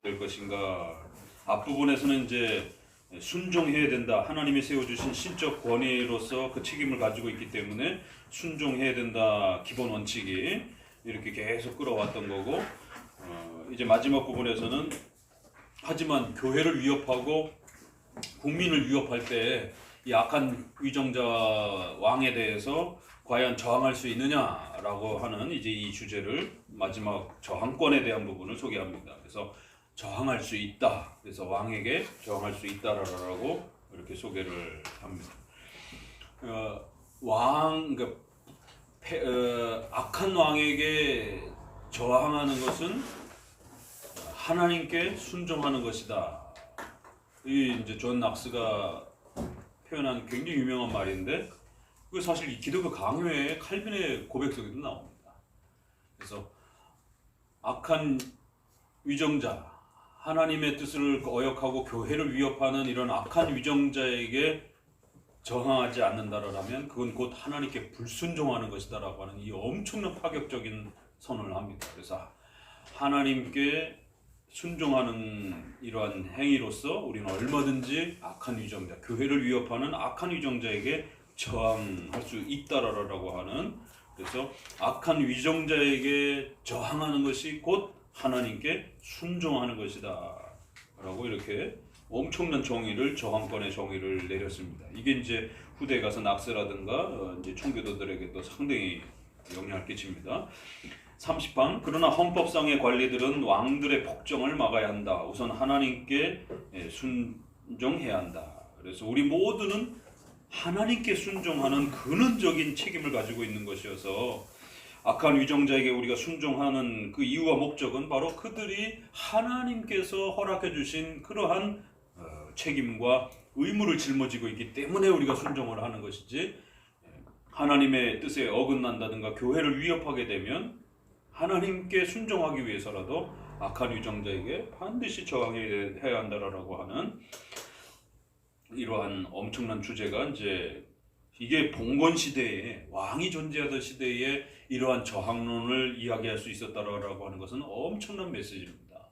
될 것인가? 앞부분에서는 이제 순종해야 된다. 하나님이 세워주신 신적 권위로서 그 책임을 가지고 있기 때문에 순종해야 된다. 기본 원칙이 이렇게 계속 끌어왔던 거고, 이제 마지막 부분에서는 하지만 교회를 위협하고 국민을 위협할 때 이 악한 위정자 왕에 대해서 과연 저항할 수 있느냐라고 하는 이제 이 주제를 마지막 저항권에 대한 부분을 소개합니다. 그래서 저항할 수 있다. 그래서 왕에게 저항할 수 있다라고 이렇게 소개를 합니다. 그러니까 악한 왕에게 저항하는 것은 하나님께 순종하는 것이다. 이 이제 존 낙스가 표현한 굉장히 유명한 말인데, 그 사실 이 기독교 강요의 칼빈의 고백 속에도 나옵니다. 그래서 악한 위정자, 하나님의 뜻을 어역하고 교회를 위협하는 이런 악한 위정자에게 저항하지 않는다라면 그건 곧 하나님께 불순종하는 것이다라고 하는 이 엄청난 파격적인 선언을 합니다. 그래서 하나님께 순종하는 이러한 행위로서 우리는 얼마든지 악한 위정자, 교회를 위협하는 악한 위정자에게 저항할 수 있다라고 하는, 그래서 악한 위정자에게 저항하는 것이 곧 하나님께 순종하는 것이다 라고 이렇게 엄청난 정의를, 저항권의 정의를 내렸습니다. 이게 이제 후대에 가서 낙스라든가 이제 총교도들에게도 상당히 영향을 끼칩니다. 30판, 그러나 헌법상의 관리들은 왕들의 폭정을 막아야 한다. 우선 하나님께 순종해야 한다. 그래서 우리 모두는 하나님께 순종하는 근원적인 책임을 가지고 있는 것이어서 악한 위정자에게 우리가 순종하는 그 이유와 목적은 바로 그들이 하나님께서 허락해 주신 그러한 책임과 의무를 짊어지고 있기 때문에 우리가 순종을 하는 것이지, 하나님의 뜻에 어긋난다든가 교회를 위협하게 되면 하나님께 순종하기 위해서라도 악한 위정자에게 반드시 저항해야 한다라고 하는 이러한 엄청난 주제가, 이제 이게 봉건 시대에 왕이 존재하던 시대에 이러한 저항론을 이야기할 수 있었다라고 하는 것은 엄청난 메시지입니다.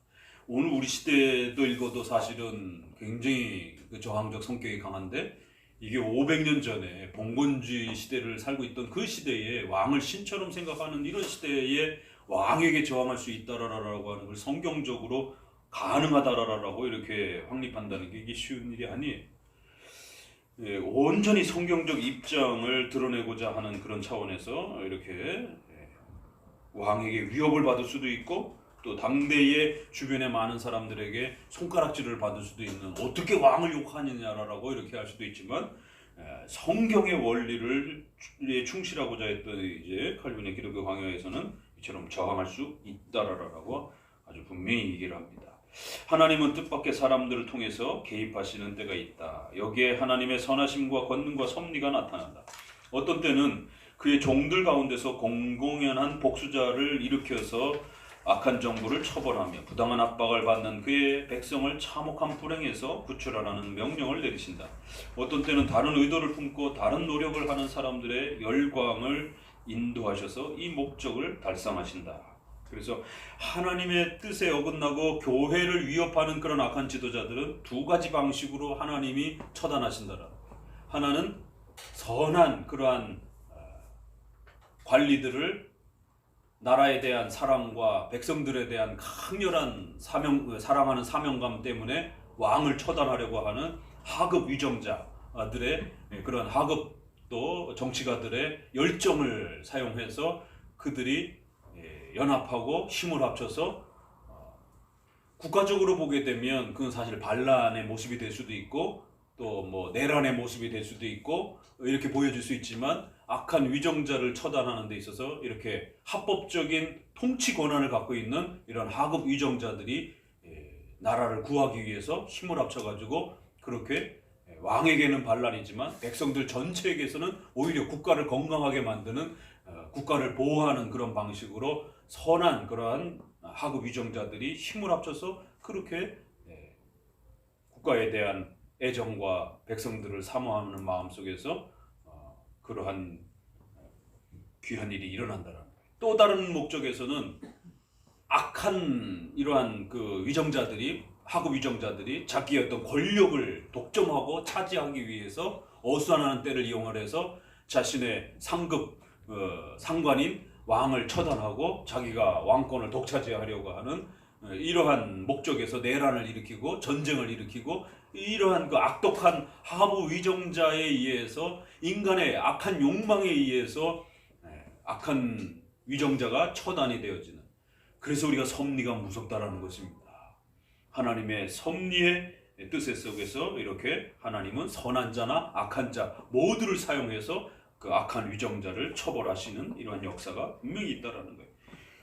오늘 우리 시대도 읽어도 사실은 굉장히 그 저항적 성격이 강한데, 이게 500년 전에 봉건주의 시대를 살고 있던 그 시대에 왕을 신처럼 생각하는 이런 시대에 왕에게 저항할 수 있다라고 하는 걸 성경적으로 가능하다라고 이렇게 확립한다는 게 이게 쉬운 일이 아니에요. 온전히 성경적 입장을 드러내고자 하는 그런 차원에서 이렇게 왕에게 위협을 받을 수도 있고, 또 당대의 주변의 많은 사람들에게 손가락질을 받을 수도 있는, 어떻게 왕을 욕하느냐라고 이렇게 할 수도 있지만, 성경의 원리를 충실하고자 했던 이제 칼빈의 기독교 강요에서는 이처럼 저항할 수 있다라고 아주 분명히 얘기를 합니다. 하나님은 뜻밖의 사람들을 통해서 개입하시는 때가 있다. 여기에 하나님의 선하심과 권능과 섭리가 나타난다. 어떤 때는 그의 종들 가운데서 공공연한 복수자를 일으켜서 악한 정부를 처벌하며 부당한 압박을 받는 그의 백성을 참혹한 불행에서 구출하라는 명령을 내리신다. 어떤 때는 다른 의도를 품고 다른 노력을 하는 사람들의 열광을 인도하셔서 이 목적을 달성하신다. 그래서 하나님의 뜻에 어긋나고 교회를 위협하는 그런 악한 지도자들은 두 가지 방식으로 하나님이 처단하신다라. 하나는 선한 그러한 관리들을 나라에 대한 사랑과 백성들에 대한 강렬한 사랑하는 사명감 때문에 왕을 처단하려고 하는 하급 위정자들의 그런 하급, 또 정치가들의 열정을 사용해서 그들이 연합하고 힘을 합쳐서 국가적으로 보게 되면 그건 사실 반란의 모습이 될 수도 있고, 또 뭐 내란의 모습이 될 수도 있고 이렇게 보여질 수 있지만, 악한 위정자를 처단하는 데 있어서 이렇게 합법적인 통치 권한을 갖고 있는 이런 하급 위정자들이 나라를 구하기 위해서 힘을 합쳐가지고 그렇게 왕에게는 반란이지만 백성들 전체에게서는 오히려 국가를 건강하게 만드는, 국가를 보호하는 그런 방식으로 선한 그러한 하급 위정자들이 힘을 합쳐서 그렇게 국가에 대한 애정과 백성들을 사모하는 마음 속에서 그러한 귀한 일이 일어난다는 거예요. 또 다른 목적에서는 악한 이러한 그 위정자들이, 하급 위정자들이 자기의 어떤 권력을 독점하고 차지하기 위해서 어수선한 때를 이용해서 자신의 상급 상관인 왕을 처단하고 자기가 왕권을 독차지하려고 하는 이러한 목적에서 내란을 일으키고 전쟁을 일으키고, 이러한 그 악독한 하부 위정자에 의해서, 인간의 악한 욕망에 의해서 악한 위정자가 처단이 되어지는, 그래서 우리가 섭리가 무섭다라는 것입니다. 하나님의 섭리의 뜻 속에서 이렇게 하나님은 선한 자나 악한 자 모두를 사용해서 그 악한 위정자를 처벌하시는 이러한 역사가 분명히 있다라는 거예요.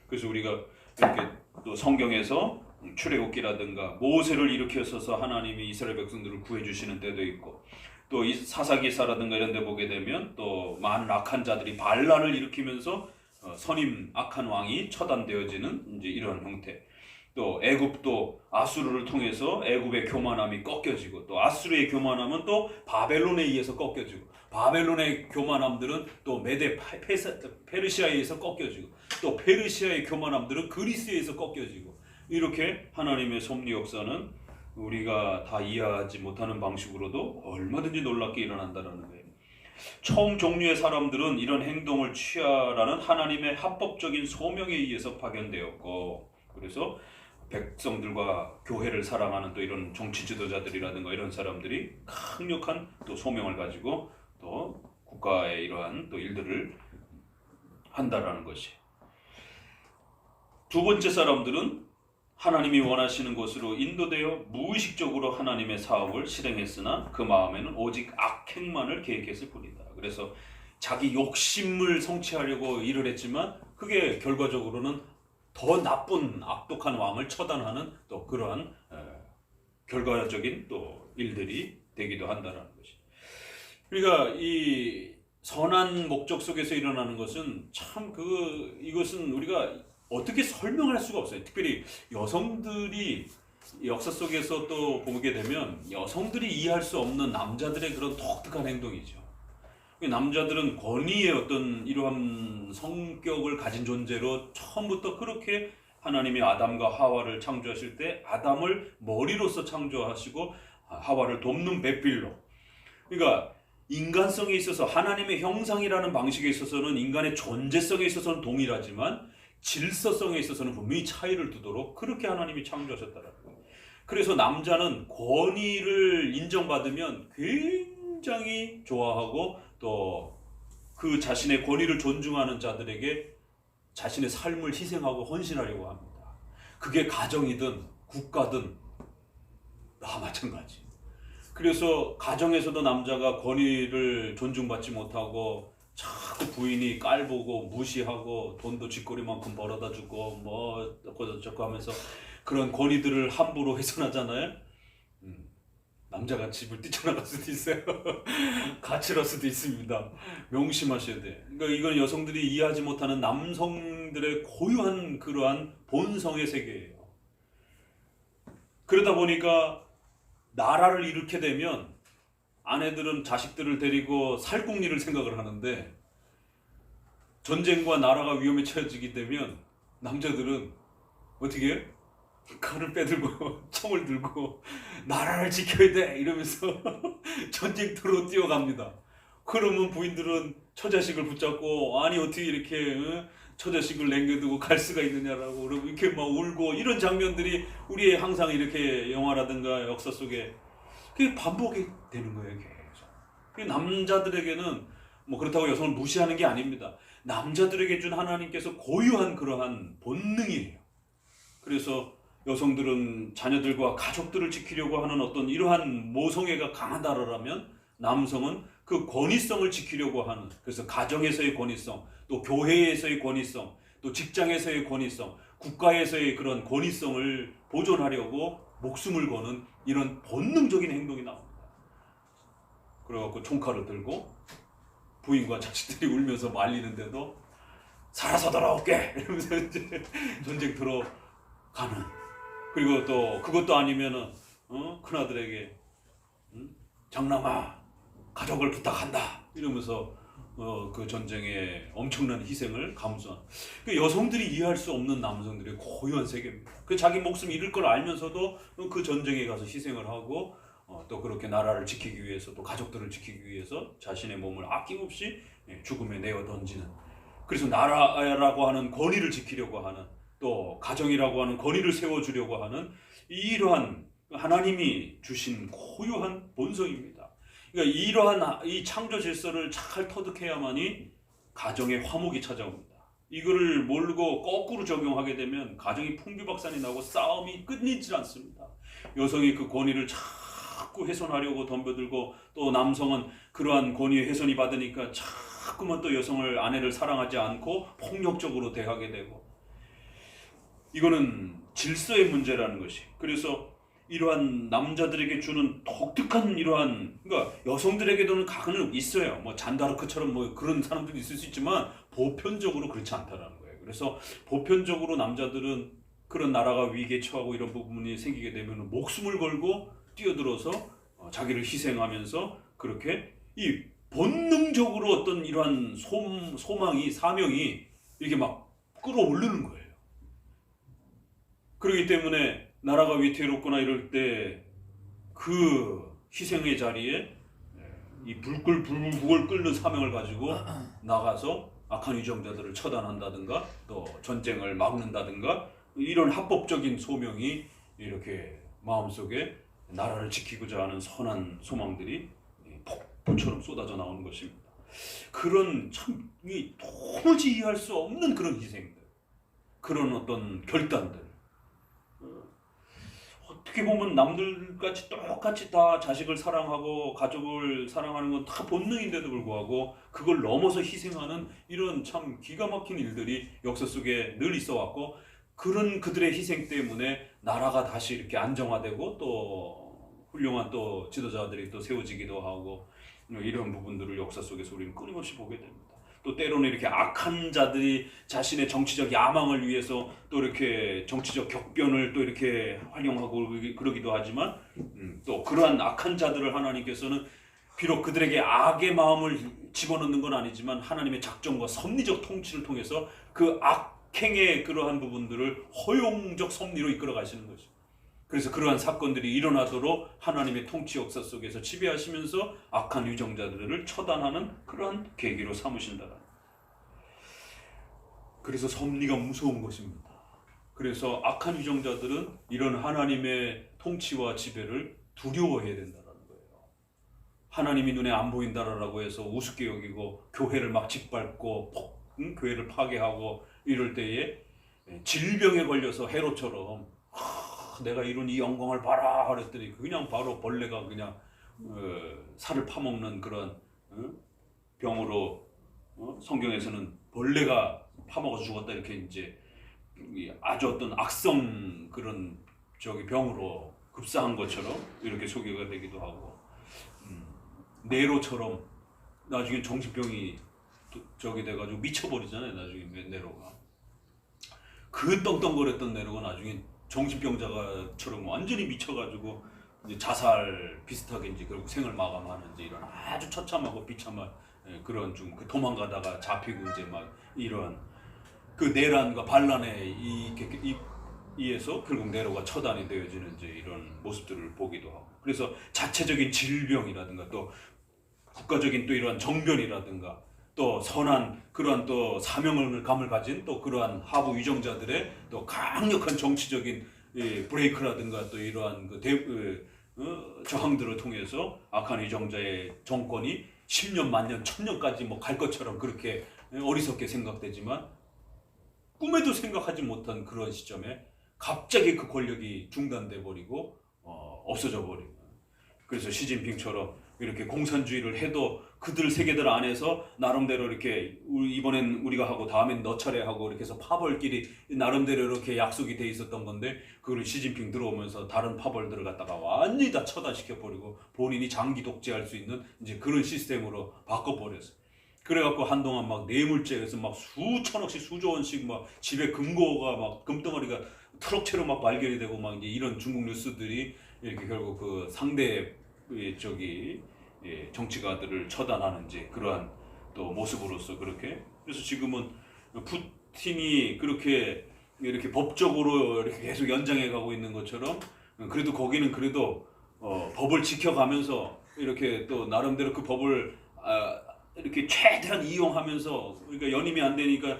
그래서 우리가 이렇게 또 성경에서 출애굽기라든가 모세를 일으켜서서 하나님이 이스라엘 백성들을 구해주시는 때도 있고, 또 이 사사기사라든가 이런 데 보게 되면 또 많은 악한 자들이 반란을 일으키면서 선임 악한 왕이 처단되어지는 이제 이런 형태. 또 애굽도 아수르를 통해서 애굽의 교만함이 꺾여지고, 또 아수르의 교만함은 또 바벨론에 의해서 꺾여지고, 바벨론의 교만함들은 또 메데 페르시아에 의해서 꺾여지고, 또 페르시아의 교만함들은 그리스에 의해서 꺾여지고, 이렇게 하나님의 섭리 역사는 우리가 다 이해하지 못하는 방식으로도 얼마든지 놀랍게 일어난다는 거예요. 처음 종류의 사람들은 이런 행동을 취하라는 하나님의 합법적인 소명에 의해서 파견되었고, 그래서 백성들과 교회를 사랑하는 또 이런 정치 지도자들이라든가 이런 사람들이 강력한 또 소명을 가지고 또 국가의 이러한 또 일들을 한다라는 것이. 두 번째 사람들은 하나님이 원하시는 곳으로 인도되어 무의식적으로 하나님의 사업을 실행했으나 그 마음에는 오직 악행만을 계획했을 뿐이다. 그래서 자기 욕심을 성취하려고 일을 했지만 그게 결과적으로는 더 나쁜 악독한 왕을 처단하는 또 그러한 결과적인 또 일들이 되기도 한다는 것이. 그러니까 이 선한 목적 속에서 일어나는 것은 참 이것은 우리가 어떻게 설명할 수가 없어요. 특별히 여성들이 역사 속에서 또 보게 되면 여성들이 이해할 수 없는 남자들의 그런 독특한 행동이죠. 남자들은 권위의 어떤 이러한 성격을 가진 존재로 처음부터 그렇게 하나님이 아담과 하와를 창조하실 때 아담을 머리로서 창조하시고 하와를 돕는 배필로, 그러니까 인간성에 있어서 하나님의 형상이라는 방식에 있어서는 인간의 존재성에 있어서는 동일하지만 질서성에 있어서는 분명히 차이를 두도록 그렇게 하나님이 창조하셨다는 거예요. 그래서 남자는 권위를 인정받으면 굉장히 좋아하고 또 그 자신의 권위를 존중하는 자들에게 자신의 삶을 희생하고 헌신하려고 합니다. 그게 가정이든 국가든 다 마찬가지. 그래서 가정에서도 남자가 권위를 존중받지 못하고 자꾸 부인이 깔보고 무시하고 돈도 쥐꼬리만큼 벌어다 주고 뭐 어쩌고 하면서 그런 권위들을 함부로 훼손하잖아요. 남자가 집을 뛰쳐나갈 수도 있어요. 가출할 수도 있습니다. 명심하셔야 돼. 그러니까 이건 여성들이 이해하지 못하는 남성들의 고유한 그러한 본성의 세계예요. 그러다 보니까 나라를 잃게 되면 아내들은 자식들을 데리고 살궁리를 생각을 하는데, 전쟁과 나라가 위험에 처해지게 되면 남자들은 어떻게 해요? 칼을 빼들고 총을 들고 나라를 지켜야 돼 이러면서 전쟁터로 뛰어갑니다. 그러면 부인들은 처자식을 붙잡고 아니 어떻게 이렇게 처자식을 남겨두고 갈 수가 있느냐라고 그러고 이렇게 막 울고, 이런 장면들이 우리의 항상 이렇게 영화라든가 역사 속에 그게 반복이 되는 거예요. 계속. 남자들에게는 뭐 그렇다고 여성을 무시하는 게 아닙니다. 남자들에게 준 하나님께서 고유한 그러한 본능이에요. 그래서 여성들은 자녀들과 가족들을 지키려고 하는 어떤 이러한 모성애가 강하다라면, 남성은 그 권위성을 지키려고 하는, 그래서 가정에서의 권위성, 또 교회에서의 권위성, 또 직장에서의 권위성, 국가에서의 그런 권위성을 보존하려고 목숨을 거는 이런 본능적인 행동이 나옵니다. 그래갖고 총칼을 들고 부인과 자식들이 울면서 말리는데도 살아서 돌아올게 이러면서 이제 전쟁터로 가는. 그리고 또 그것도 아니면은 큰아들에게 장남아 가족을 부탁한다 이러면서 그 전쟁에 엄청난 희생을 감수한 그 여성들이 이해할 수 없는 남성들의 고유한 세계입니다. 그 자기 목숨 잃을 걸 알면서도 그 전쟁에 가서 희생을 하고 또 그렇게 나라를 지키기 위해서 또 가족들을 지키기 위해서 자신의 몸을 아낌없이 죽음에 내어 던지는, 그래서 나라라고 하는 권위를 지키려고 하는, 또 가정이라고 하는 권위를 세워주려고 하는 이러한 하나님이 주신 고유한 본성입니다. 그러니까 이러한 이 창조 질서를 잘 터득해야만이 가정의 화목이 찾아옵니다. 이거를 모르고 거꾸로 적용하게 되면 가정이 풍비박산이 나고 싸움이 끊이질 않습니다. 여성이 그 권위를 자꾸 훼손하려고 덤벼들고, 또 남성은 그러한 권위의 훼손이 받으니까 자꾸만 또 여성을, 아내를 사랑하지 않고 폭력적으로 대하게 되고, 이거는 질서의 문제라는 것이. 그래서 이러한 남자들에게 주는 독특한 이러한, 그러니까 여성들에게도는 가끔은 있어요. 뭐 잔다르크처럼 뭐 그런 사람들도 있을 수 있지만 보편적으로 그렇지 않다라는 거예요. 그래서 보편적으로 남자들은 그런 나라가 위기에 처하고 이런 부분이 생기게 되면 목숨을 걸고 뛰어들어서 자기를 희생하면서 그렇게 이 본능적으로 어떤 이러한 소망이, 사명이 이렇게 막 끌어오르는 거예요. 그렇기 때문에 나라가 위태롭거나 이럴 때 그 희생의 자리에 이 불을 끓는 사명을 가지고 나가서 악한 위정자들을 처단한다든가 또 전쟁을 막는다든가, 이런 합법적인 소명이 이렇게 마음속에 나라를 지키고자 하는 선한 소망들이 폭포처럼 쏟아져 나오는 것입니다. 그런 참 도무지 이해할 수 없는 그런 희생들, 그런 어떤 결단들, 어떻게 보면 남들같이 똑같이 다 자식을 사랑하고 가족을 사랑하는 건 다 본능인데도 불구하고 그걸 넘어서 희생하는 이런 참 기가 막힌 일들이 역사 속에 늘 있어 왔고, 그런 그들의 희생 때문에 나라가 다시 이렇게 안정화되고 또 훌륭한 또 지도자들이 또 세워지기도 하고, 이런 부분들을 역사 속에서 우리는 끊임없이 보게 됩니다. 또 때로는 이렇게 악한 자들이 자신의 정치적 야망을 위해서 또 이렇게 정치적 격변을 또 이렇게 활용하고 그러기도 하지만, 또 그러한 악한 자들을 하나님께서는 비록 그들에게 악의 마음을 집어넣는 건 아니지만 하나님의 작정과 섭리적 통치를 통해서 그 악행의 그러한 부분들을 허용적 섭리로 이끌어 가시는 거죠. 그래서 그러한 사건들이 일어나도록 하나님의 통치 역사 속에서 지배하시면서 악한 유정자들을 처단하는 그러한 계기로 삼으신다. 그래서 섭리가 무서운 것입니다. 그래서 악한 유정자들은 이런 하나님의 통치와 지배를 두려워해야 된다는 거예요. 하나님이 눈에 안 보인다라고 해서 우습게 여기고 교회를 막 짓밟고 교회를 파괴하고 이럴 때에 질병에 걸려서 헤롯처럼 내가 이룬 이 영광을 봐라 그랬더니 그냥 바로 벌레가 그냥 살을 파먹는 그런 병으로, 성경에서는 벌레가 파먹어 죽었다 이렇게 이제 아주 어떤 악성 그런 병으로 급사한 것처럼 이렇게 소개가 되기도 하고, 네로처럼 나중에 정신병이 돼가지고 미쳐버리잖아요. 나중에 네로가, 그 떵떵거렸던 네로가 나중에 정신병자처럼 완전히 미쳐가지고 이제 자살 비슷하게 이제 결국 생을 마감하는 이제 이런 아주 처참하고 비참한 그런 좀 그 도망가다가 잡히고 이제 막 이런 그 내란과 반란에 의해서 결국 네로가 처단이 되어지는 이제 이런 모습들을 보기도 하고, 그래서 자체적인 질병이라든가 또 국가적인 또 이러한 정변이라든가 또 선한 그러한 또 사명감을 가진 또 그러한 하부 위정자들의 또 강력한 정치적인 브레이크라든가 또 이러한 저항들을 통해서 악한 위정자의 정권이 10년, 만년, 1000년까지 뭐 갈 것처럼 그렇게 어리석게 생각되지만 꿈에도 생각하지 못한 그런 시점에 갑자기 그 권력이 중단돼 버리고 없어져 버리고, 그래서 시진핑처럼 이렇게 공산주의를 해도 그들 세계들 안에서 나름대로 이렇게 이번엔 우리가 하고 다음엔 너 차례 하고 이렇게 해서 파벌끼리 나름대로 이렇게 약속이 돼 있었던 건데, 그걸 시진핑 들어오면서 다른 파벌들을 갖다가 완전히 다 처단시켜 버리고 본인이 장기 독재할 수 있는 이제 그런 시스템으로 바꿔버렸어요. 그래갖고 한동안 막 뇌물죄에서 막 수천억씩 수조원씩 막 집에 금고가 막 금덩어리가 트럭채로 막 발견이 되고 막 이제 이런 중국 뉴스들이 이렇게 결국 그 상대 정치가들을 처단하는 이제 그러한 또 모습으로서 그렇게. 그래서 지금은 푸틴이 그렇게 이렇게 법적으로 이렇게 계속 연장해 가고 있는 것처럼 그래도 거기는 그래도 법을 지켜가면서 이렇게 또 나름대로 그 법을 이렇게 최대한 이용하면서, 그러니까 연임이 안 되니까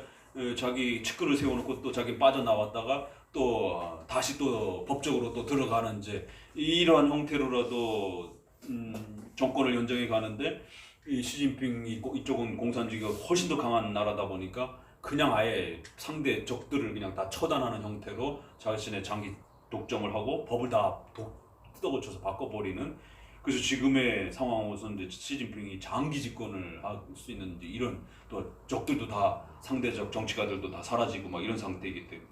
자기 측근을 세워놓고 또 자기 빠져나왔다가 또 다시 또 법적으로 또 들어가는 이제 이러한 형태로라도 정권을 연장해 가는데, 이 시진핑 이쪽은 공산주의가 훨씬 더 강한 나라다 보니까 그냥 아예 상대 적들을 그냥 다 처단하는 형태로 자신의 장기 독점을 하고 법을 다 뜯어고쳐서 바꿔버리는. 그래서 지금의 상황으로서 이제 시진핑이 장기 집권을 할 수 있는 이제 이런, 또 적들도 다 상대적 정치가들도 다 사라지고 막 이런 상태이기 때문에.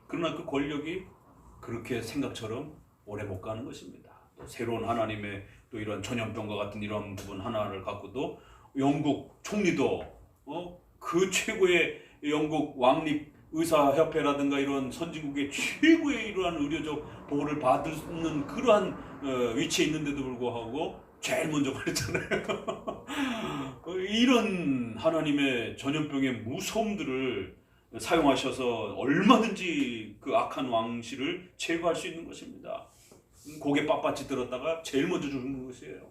그러나 그 권력이 그렇게 생각처럼 오래 못 가는 것입니다. 또 새로운 하나님의 또 이런 전염병과 같은 이런 부분 하나를 갖고도 영국 총리도 그 최고의 영국 왕립 의사협회라든가 이런 선진국의 최고의 이러한 의료적 보호를 받는 그러한 위치에 있는데도 불구하고 제일 먼저 말했잖아요. 이런 하나님의 전염병의 무서움들을 사용하셔서 얼마든지 그 악한 왕실을 제거할 수 있는 것입니다. 고개 빳빳이 들었다가 제일 먼저 죽는 것이에요.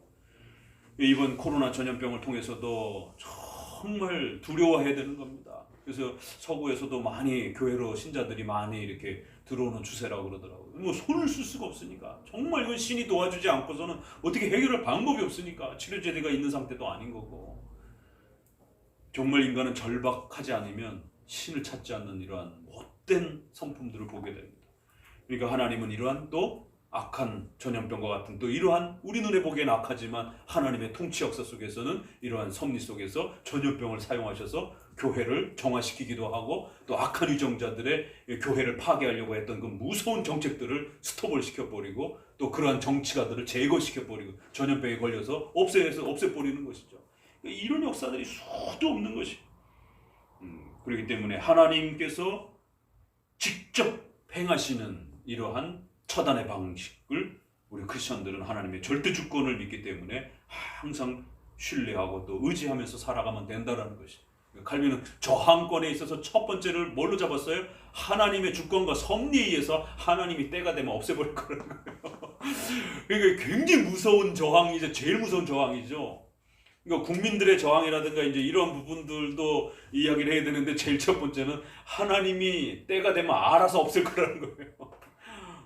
이번 코로나 전염병을 통해서도 정말 두려워해야 되는 겁니다. 그래서 서구에서도 많이 교회로 신자들이 많이 이렇게 들어오는 추세라고 그러더라고요. 뭐 손을 쓸 수가 없으니까, 정말 이건 신이 도와주지 않고서는 어떻게 해결할 방법이 없으니까, 치료제가 있는 상태도 아닌 거고, 정말 인간은 절박하지 않으면 신을 찾지 않는 이러한 못된 성품들을 보게 됩니다. 그러니까 하나님은 이러한 또 악한 전염병과 같은 또 이러한 우리 눈에 보기엔 악하지만 하나님의 통치 역사 속에서는 이러한 섭리 속에서 전염병을 사용하셔서 교회를 정화시키기도 하고, 또 악한 위정자들의 교회를 파괴하려고 했던 그 무서운 정책들을 스톱을 시켜버리고, 또 그러한 정치가들을 제거시켜버리고 전염병에 걸려서 없애버리는 것이죠. 이런 역사들이 수도 없는 것이. 그렇기 때문에 하나님께서 직접 행하시는 이러한 처단의 방식을 우리 크리스천들은 하나님의 절대 주권을 믿기 때문에 항상 신뢰하고 또 의지하면서 살아가면 된다는 것이. 칼빈은 저항권에 있어서 첫 번째를 뭘로 잡았어요? 하나님의 주권과 섭리에 의해서 하나님이 때가 되면 없애버릴 거라는 거예요. 그러니까 굉장히 무서운 저항이죠. 제일 무서운 저항이죠. 그러니까 국민들의 저항이라든가 이제 이런 부분들도 이야기를 해야 되는데, 제일 첫 번째는 하나님이 때가 되면 알아서 없앨 거라는 거예요.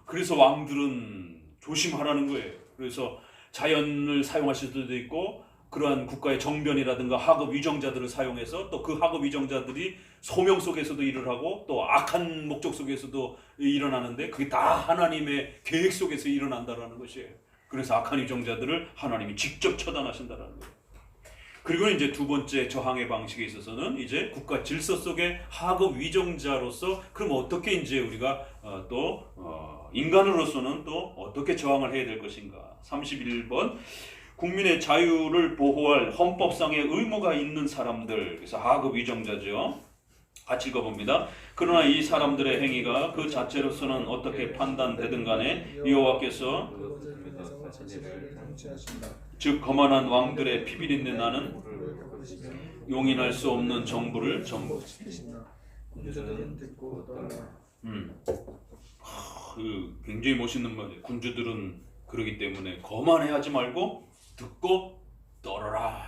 그래서 왕들은 조심하라는 거예요. 그래서 자연을 사용하실 수도 있고, 그러한 국가의 정변이라든가 하급 위정자들을 사용해서 또 그 하급 위정자들이 소명 속에서도 일을 하고 또 악한 목적 속에서도 일어나는데, 그게 다 하나님의 계획 속에서 일어난다라는 것이에요. 그래서 악한 위정자들을 하나님이 직접 처단하신다라는 거예요. 그리고 이제 두 번째 저항의 방식에 있어서는 이제 국가 질서 속의 하급 위정자로서, 그럼 어떻게 이제 우리가 인간으로서는 또 어떻게 저항을 해야 될 것인가. 31번, 국민의 자유를 보호할 헌법상의 의무가 있는 사람들, 그래서 하급 위정자죠. 같이 읽어봅니다. 그러나 이 사람들의 행위가 그 자체로서는 어떻게 판단되든 간에 여호와께서 즉 거만한 왕들의 피비린내 나는 용인할 수 없는 정부를 굉장히 멋있는 말이에요. 군주들은 그러기 때문에 거만해하지 말고 듣고 떨어라.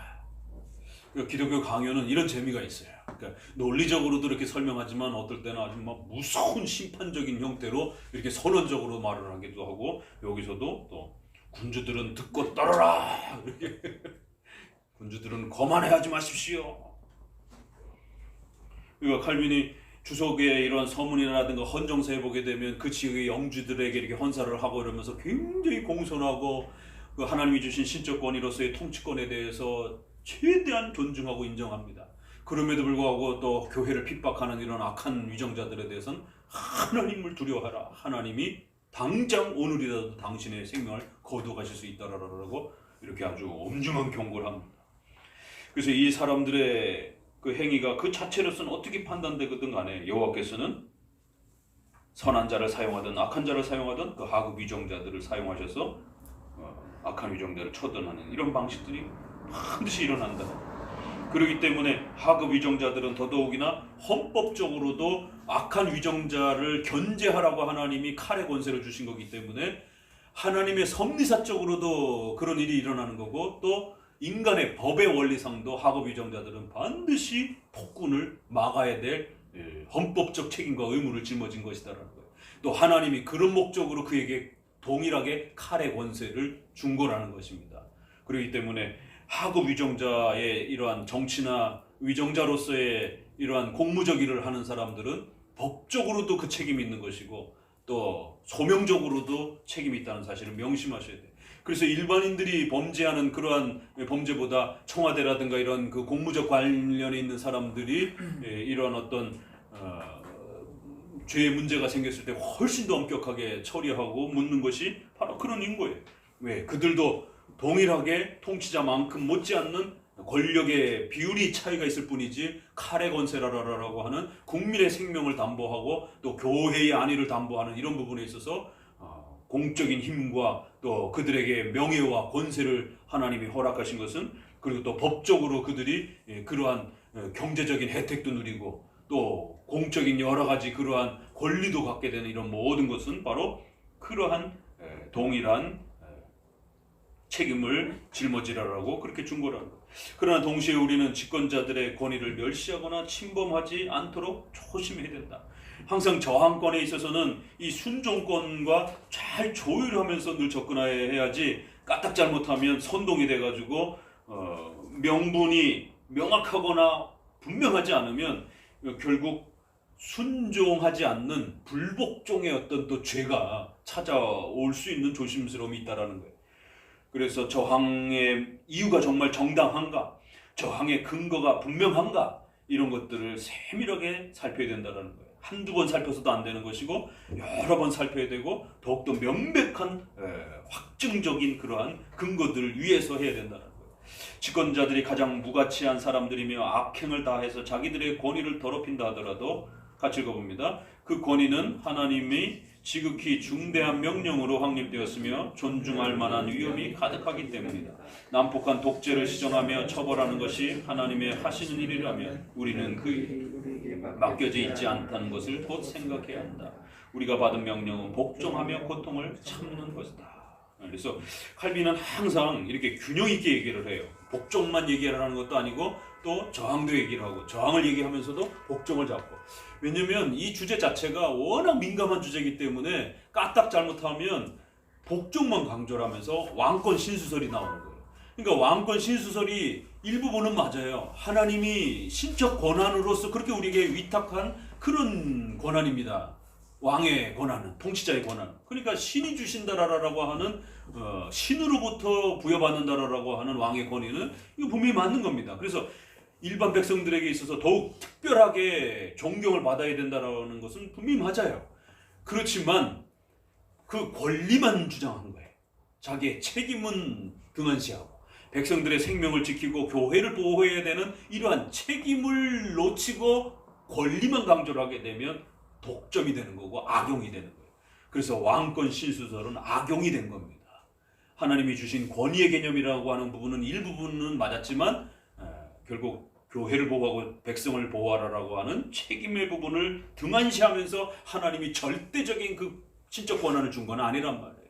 기독교 강요는 이런 재미가 있어요. 그러니까 논리적으로도 이렇게 설명하지만 어떨 때는 아주 막 무서운 심판적인 형태로 이렇게 선언적으로 말을 하기도 하고, 여기서도 또 군주들은 듣고 떨어라. 군주들은 거만해하지 마십시오. 그러니까 칼빈이 주석의 이런 서문이라든가 헌정서에 보게 되면 그 지역의 영주들에게 이렇게 헌사를 하고 이러면서 굉장히 공손하고 그 하나님이 주신 신적 권위로서의 통치권에 대해서 최대한 존중하고 인정합니다. 그럼에도 불구하고 또 교회를 핍박하는 이런 악한 위정자들에 대해서는 하나님을 두려워하라. 하나님이 당장 오늘이라도 당신의 생명을 거두어가실 수 있다라고 이렇게 아주 엄중한 경고를 합니다. 그래서 이 사람들의 그 행위가 그 자체로서는 어떻게 판단되거든 간에 여호와께서는 선한 자를 사용하든 악한 자를 사용하든 그 하급 위정자들을 사용하셔서 악한 위정자를 처단하는 이런 방식들이 반드시 일어난다. 그렇기 때문에 하급 위정자들은 더더욱이나 헌법적으로도 악한 위정자를 견제하라고 하나님이 칼의 권세를 주신 거기 때문에 하나님의 섭리사적으로도 그런 일이 일어나는 거고, 또 인간의 법의 원리상도 하급 위정자들은 반드시 폭군을 막아야 될 헌법적 책임과 의무를 짊어진 것이다라는 거예요. 또 하나님이 그런 목적으로 그에게 동일하게 칼의 권세를 준 거라는 것입니다. 그렇기 때문에 하급 위정자의 이러한 정치나 위정자로서의 이러한 공무적 일을 하는 사람들은 법적으로도 그 책임이 있는 것이고, 또 소명적으로도 책임이 있다는 사실을 명심하셔야 돼요. 그래서 일반인들이 범죄하는 그러한 범죄보다 청와대라든가 이런 그 공무적 관련에 있는 사람들이 이런 어떤 죄의 문제가 생겼을 때 훨씬 더 엄격하게 처리하고 묻는 것이 바로 그런 인거예요. 왜? 그들도 동일하게 통치자만큼 못지않는 권력의 비율이 차이가 있을 뿐이지, 칼의 권세라라고 하는 국민의 생명을 담보하고 또 교회의 안위를 담보하는 이런 부분에 있어서 공적인 힘과 또 그들에게 명예와 권세를 하나님이 허락하신 것은, 그리고 또 법적으로 그들이 그러한 경제적인 혜택도 누리고 또 공적인 여러 가지 그러한 권리도 갖게 되는 이런 모든 것은 바로 그러한 동일한 책임을 짊어지라라고 그렇게 준 거라는 거예요. 그러나 동시에 우리는 집권자들의 권위를 멸시하거나 침범하지 않도록 조심해야 된다. 항상 저항권에 있어서는 이 순종권과 잘 조율하면서 늘 접근해야지, 까딱 잘못하면 선동이 돼가지고 명분이 명확하거나 분명하지 않으면 결국 순종하지 않는 불복종의 어떤 또 죄가 찾아올 수 있는 조심스러움이 있다라는 거예요. 그래서 저항의 이유가 정말 정당한가, 저항의 근거가 분명한가, 이런 것들을 세밀하게 살펴야 된다는 거예요. 한두 번 살펴서도 안 되는 것이고, 여러 번 살펴야 되고, 더욱더 명백한 확증적인 그러한 근거들을 위해서 해야 된다는 거예요. 집권자들이 가장 무가치한 사람들이며 악행을 다해서 자기들의 권위를 더럽힌다 하더라도, 같이 읽어봅니다. 그 권위는 하나님이 지극히 중대한 명령으로 확립되었으며 존중할 만한 위험이 가득하기 때문이다. 난폭한 독재를 시정하며 처벌하는 것이 하나님의 하시는 일이라면 우리는 그에게 맡겨져 있지 않다는 것을 곧 생각해야 한다. 우리가 받은 명령은 복종하며 고통을 참는 것이다. 그래서 칼빈은 항상 이렇게 균형 있게 얘기를 해요. 복종만 얘기하라는 것도 아니고 또 저항도 얘기를 하고, 저항을 얘기하면서도 복종을 잡고. 왜냐면 이 주제 자체가 워낙 민감한 주제이기 때문에 까딱 잘못하면 복종만 강조를 하면서 왕권 신수설이 나오는 거예요. 그러니까 왕권 신수설이 일부분은 맞아요. 하나님이 신적 권한으로서 그렇게 우리에게 위탁한 그런 권한입니다. 왕의 권한은, 통치자의 권한. 그러니까 신이 주신다라고 하는 신으로부터 부여받는다라고 하는 왕의 권위는 이거 분명히 맞는 겁니다. 그래서 일반 백성들에게 있어서 더욱 특별하게 존경을 받아야 된다라는 것은 분명히 맞아요. 그렇지만 그 권리만 주장하는 거예요. 자기의 책임은 등한시하고 백성들의 생명을 지키고 교회를 보호해야 되는 이러한 책임을 놓치고 권리만 강조를 하게 되면 독점이 되는 거고 악용이 되는 거예요. 그래서 왕권 신수설은 악용이 된 겁니다. 하나님이 주신 권위의 개념이라고 하는 부분은 일부분은 맞았지만 결국 교회를 보호하고 백성을 보호하라고 하는 책임의 부분을 등한시하면서 하나님이 절대적인 그 신적 권한을 준 건 아니란 말이에요.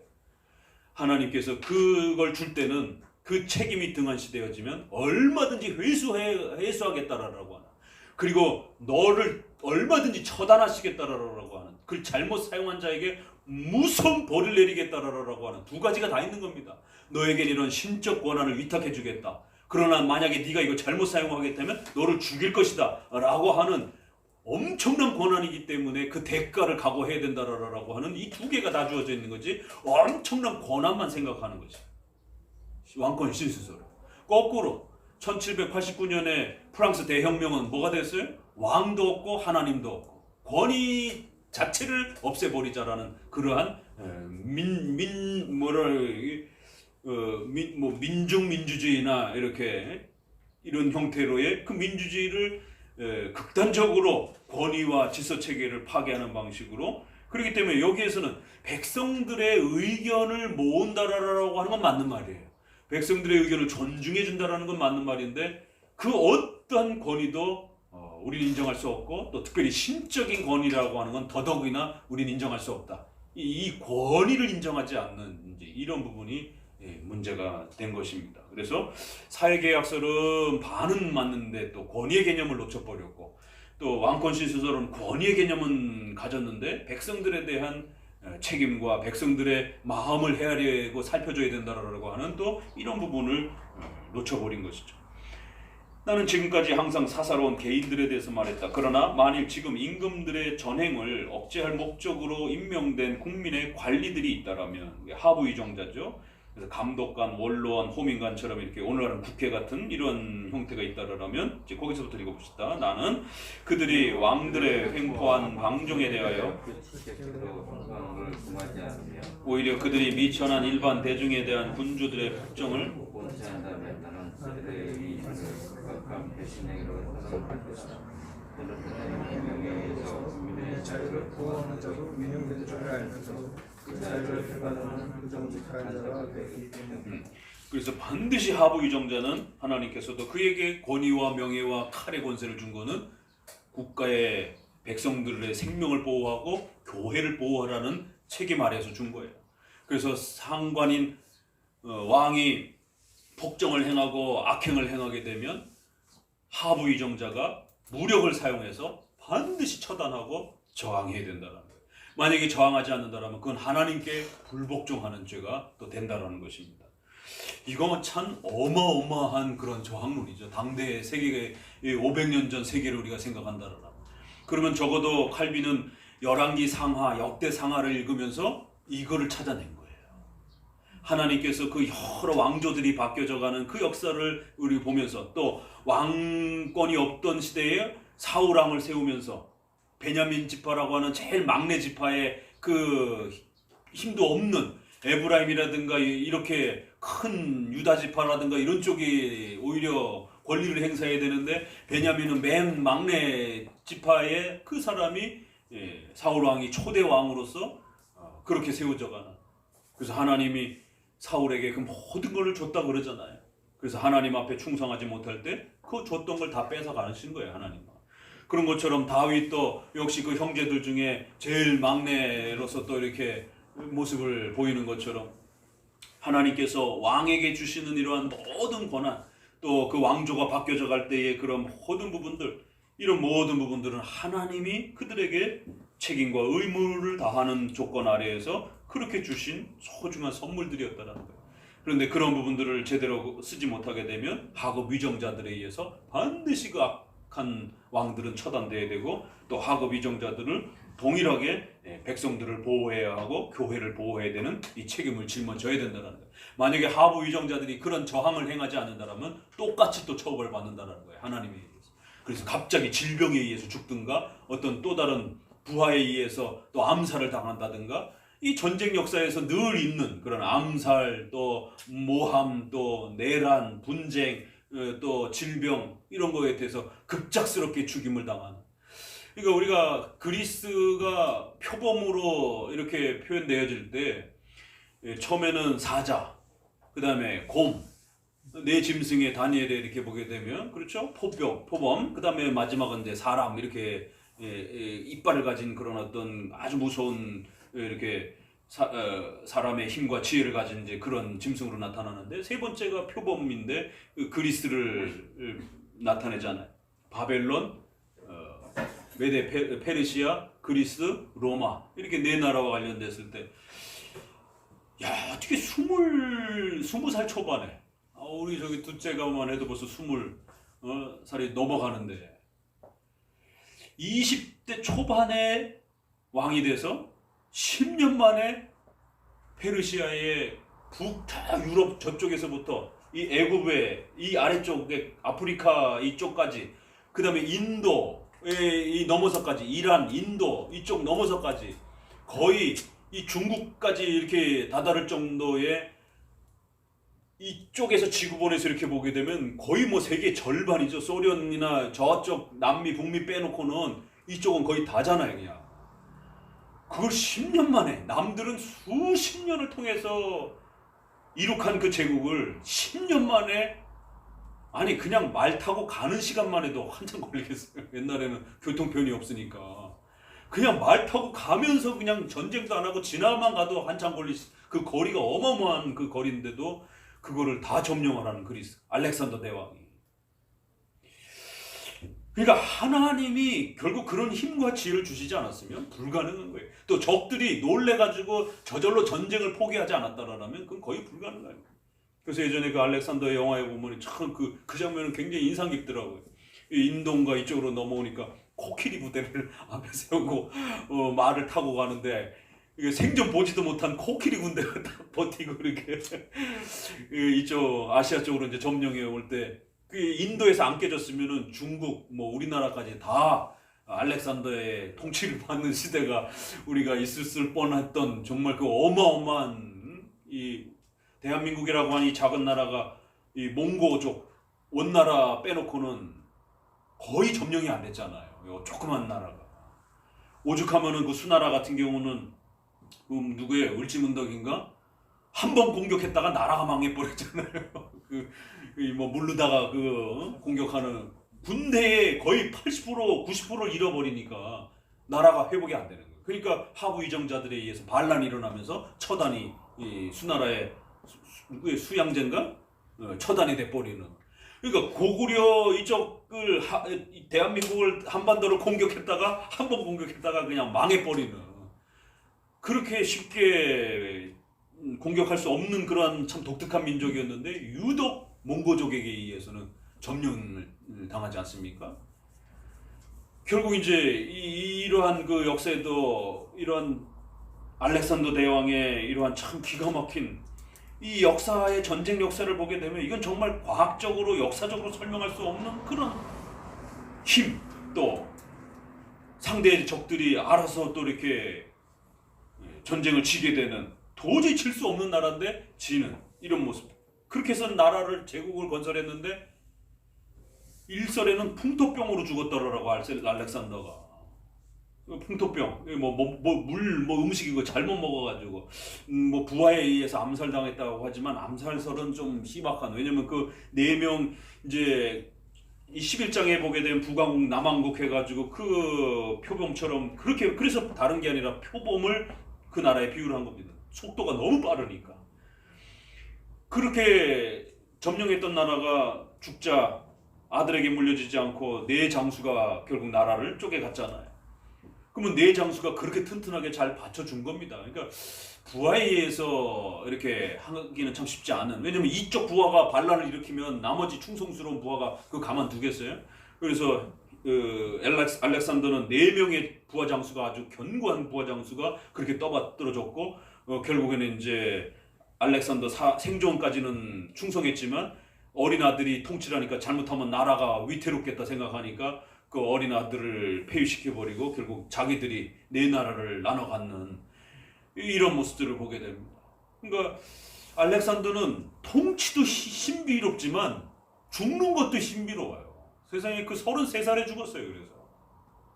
하나님께서 그걸 줄 때는 그 책임이 등한시되어지면 얼마든지 회수하겠다라고 하나, 그리고 너를 얼마든지 처단하시겠다라고 하는, 그 잘못 사용한 자에게 무서운 벌을 내리겠다라고 하는 두 가지가 다 있는 겁니다. 너에겐 이런 신적 권한을 위탁해 주겠다. 그러나 만약에 네가 이거 잘못 사용하겠다면 너를 죽일 것이다 라고 하는 엄청난 권한이기 때문에 그 대가를 각오해야 된다라고 하는 이 두 개가 다 주어져 있는 거지, 엄청난 권한만 생각하는 것이 왕권 신수설. 거꾸로 1789년에 프랑스 대혁명은 뭐가 됐어요? 왕도 없고 하나님도 없고 권위 자체를 없애버리자라는 그러한 민중민주주의나 이렇게 이런 형태로의 그 민주주의를 극단적으로 권위와 질서 체계를 파괴하는 방식으로. 그렇기 때문에 여기에서는 백성들의 의견을 모은다라고 하는 건 맞는 말이에요. 백성들의 의견을 존중해 준다라는 건 맞는 말인데, 그 어떠한 권위도 우리는 인정할 수 없고, 또 특별히 신적인 권위라고 하는 건 더더욱이나 우리는 인정할 수 없다. 이 권위를 인정하지 않는 이제 이런 부분이 문제가 된 것입니다. 그래서 사회계약서는 반은 맞는데 또 권위의 개념을 놓쳐버렸고, 또 왕권신수설은 권위의 개념은 가졌는데 백성들에 대한 책임과 백성들의 마음을 헤아리고 살펴줘야 된다라고 하는 또 이런 부분을 놓쳐버린 것이죠. 나는 지금까지 항상 사사로운 개인들에 대해서 말했다. 그러나 만일 지금 임금들의 전행을 억제할 목적으로 임명된 국민의 관리들이 있다라면, 하부위정자죠. 그래서 감독관, 원로원, 호민관처럼 이렇게 오늘날은 국회 같은 이런 형태가 있다라면, 이제 거기서부터 읽어봅시다. 나는 그들이 왕들의 횡포한 방종에 대하여 오히려 그들이 미천한 일반 대중에 대한 군주들의 폭정을 그래서 반드시 하부위정자는 하나님께서도 그에게 권위와 명예와 칼의 권세를 준 거는 국가의 백성들의 생명을 보호하고 교회를 보호하라는 책임 아래에서 준 거예요. 그래서 상관인 왕이 폭정을 행하고 악행을 행하게 되면 하부위정자가 무력을 사용해서 반드시 처단하고 저항해야 된다는 거예요. 만약에 저항하지 않는다면 그건 하나님께 불복종하는 죄가 또 된다는 것입니다. 이거 참 어마어마한 그런 저항론이죠. 당대 세계의 500년 전 세계를 우리가 생각한다면, 그러면 적어도 칼빈은 열왕기 상하, 역대 상하를 읽으면서 이거를 찾아낸 거예요. 하나님께서 그 여러 왕조들이 바뀌어져가는 그 역사를 우리 보면서, 또 왕권이 없던 시대에 사울왕을 세우면서 베냐민 지파라고 하는 제일 막내 지파의 그 힘도 없는 에브라임이라든가 이렇게 큰 유다 지파라든가 이런 쪽이 오히려 권리를 행사해야 되는데, 베냐민은 맨 막내 지파의 그 사람이 사울 왕이 초대 왕으로서 그렇게 세워져가는. 그래서 하나님이 사울에게 그 모든 걸 줬다 그러잖아요. 그래서 하나님 앞에 충성하지 못할 때 그 줬던 걸 다 뺏어 가시는 거예요, 하나님은. 그런 것처럼 다윗도 역시 그 형제들 중에 제일 막내로서 또 이렇게 모습을 보이는 것처럼, 하나님께서 왕에게 주시는 이러한 모든 권한, 또 그 왕조가 바뀌어져 갈 때의 그런 모든 부분들, 이런 모든 부분들은 하나님이 그들에게 책임과 의무를 다하는 조건 아래에서 그렇게 주신 소중한 선물들이었다는 거예요. 그런데 그런 부분들을 제대로 쓰지 못하게 되면 하급 위정자들에 의해서 반드시 그 악한 왕들은 처단돼야 되고, 또 하급 위정자들을 동일하게 백성들을 보호해야 하고 교회를 보호해야 되는 이 책임을 짊어져야 된다는 거예요. 만약에 하부 위정자들이 그런 저항을 행하지 않는다면 똑같이 또 처벌받는다는 거예요, 하나님에 의해서. 그래서 갑자기 질병에 의해서 죽든가, 어떤 또 다른 부하에 의해서 또 암살을 당한다든가, 이 전쟁 역사에서 늘 있는 그런 암살, 또 모함, 또 내란, 분쟁, 또 질병, 이런 거에 대해서 급작스럽게 죽임을 당하는. 그러니까 우리가 그리스가 표범으로 이렇게 표현되어질 때, 처음에는 사자, 그 다음에 곰, 네 짐승의 다니엘에 이렇게 보게 되면, 그렇죠? 표범, 그 다음에 마지막은 이제 사람, 이렇게 이빨을 가진 그런 어떤 아주 무서운 이렇게 사람의 힘과 지혜를 가진 이제 그런 짐승으로 나타나는데, 세 번째가 표범인데 그리스를 나타내잖아요. 바벨론, 메데, 페르시아, 그리스, 로마, 이렇게 네 나라와 관련됐을 때, 야, 어떻게 20살 초반에, 우리 저기 둘째가만 해도 벌써 20살이 넘어가는데 20대 초반에 왕이 돼서 10년 만에 페르시아의 유럽 저쪽에서부터 이 애굽의 이 아래쪽에 아프리카 이쪽까지, 그 다음에 인도에 넘어서까지, 이란, 인도 이쪽 넘어서까지, 거의 이 중국까지 이렇게 다다를 정도의, 이쪽에서 지구본에서 이렇게 보게 되면 거의 뭐 세계 절반이죠. 소련이나 저쪽 남미, 북미 빼놓고는 이쪽은 거의 다잖아요, 그냥. 그걸 10년 만에, 남들은 수십 년을 통해서 이룩한 그 제국을 10년 만에 아니 그냥 말 타고 가는 시간만 해도 한참 걸리겠어요. 옛날에는 교통편이 없으니까. 그냥 말 타고 가면서 그냥 전쟁도 안 하고 지나만 가도 한참 그 거리가 어마어마한 그 거리인데도 그거를 다 점령하라는 그리스 알렉산더 대왕이. 그러니까 하나님이 결국 그런 힘과 지혜를 주시지 않았으면 불가능한 거예요. 또 적들이 놀래가지고 저절로 전쟁을 포기하지 않았다라면 그건 거의 불가능해요. 그래서 예전에 그 알렉산더 영화에 보면 참 그 장면은 굉장히 인상 깊더라고요. 인도인가 이쪽으로 넘어오니까 코끼리 부대를 앞에 세우고 말을 타고 가는데 이게 생전 보지도 못한 코끼리 군대가 딱 버티고 이렇게 이쪽 아시아 쪽으로 이제 점령해 올 때 그 인도에서 안 깨졌으면은 중국 뭐 우리나라까지 다 알렉산더의 통치를 받는 시대가 우리가 있을 뻔했던 정말 그 어마어마한 이 대한민국이라고 하니 작은 나라가 이 몽고족 원나라 빼놓고는 거의 점령이 안 됐잖아요. 요 조그만 나라가. 오죽하면은 그 수나라 같은 경우는 누구의 을지문덕인가? 한 번 공격했다가 나라가 망해버렸잖아요. 뭐 물르다가 공격하는 군대의 거의 80% 90%를 잃어버리니까 나라가 회복이 안 되는 거예요. 그러니까 하부 이정자들에 의해서 반란이 일어나면서 처단이 이 수나라의 수양제인가? 처단이 돼버리는. 그러니까 고구려 이쪽을 대한민국을 한반도를 공격했다가 한 번 공격했다가 그냥 망해버리는 그렇게 쉽게 공격할 수 없는 그런 참 독특한 민족이었는데 유독 몽고족에게 의해서는 점령을 당하지 않습니까? 결국 이제 이러한 그 역사에도 이러한 알렉산더 대왕의 이러한 참 기가 막힌 이 역사의 전쟁 역사를 보게 되면 이건 정말 과학적으로 역사적으로 설명할 수 없는 그런 힘, 또 상대의 적들이 알아서 또 이렇게 전쟁을 지게 되는 도저히 질 수 없는 나라인데 지는 이런 모습. 그렇게 해서 나라를 제국을 건설했는데 일설에는 풍토병으로 죽었더라고 알렉산더가. 풍토병, 음식 이거 잘못 먹어가지고 뭐 부하에 의해서 암살당했다고 하지만 암살설은 좀 희박한. 왜냐면 그 4명 이제 이 11장에 보게 되면 북왕국 남왕국 해가지고 그 표범처럼 그렇게 그래서 다른 게 아니라 표범을 그 나라에 비유를 한 겁니다. 속도가 너무 빠르니까. 그렇게 점령했던 나라가 죽자 아들에게 물려지지 않고 네 장수가 결국 나라를 쪼개갔잖아요. 그러면 네 장수가 그렇게 튼튼하게 잘 받쳐준 겁니다. 그러니까 부하에 의해서 이렇게 하기는 참 쉽지 않은. 왜냐면 이쪽 부하가 반란을 일으키면 나머지 충성스러운 부하가 그거 가만두겠어요? 그래서 알렉산더는 4명의 부하 장수가 아주 견고한 부하 장수가 그렇게 떠받들어졌고 결국에는 이제 알렉산더 생존까지는 충성했지만 어린 아들이 통치를 하니까 잘못하면 나라가 위태롭겠다 생각하니까 그 어린 아들을 폐위시켜버리고 결국 자기들이 네 나라를 나눠 갖는 이런 모습들을 보게 됩니다. 그러니까 알렉산더는 통치도 신비롭지만 죽는 것도 신비로워요. 세상에 그 33살에 죽었어요. 그래서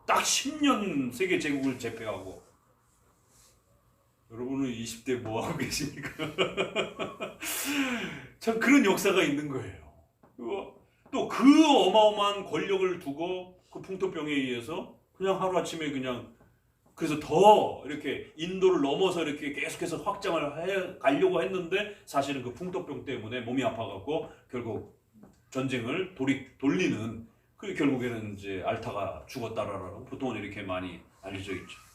딱 10년 세계 제국을 제패하고. 여러분은 20대 뭐하고 계십니까? 참 그런 역사가 있는 거예요. 또 그 어마어마한 권력을 두고 그 풍토병에 의해서 그냥 하루아침에 그냥 그래서 더 이렇게 인도를 넘어서 이렇게 계속해서 확장을 가려고 했는데 사실은 그 풍토병 때문에 몸이 아파갖고 결국 전쟁을 돌리는 그 결국에는 이제 알타가 죽었다라고 보통은 이렇게 많이 알려져 있죠.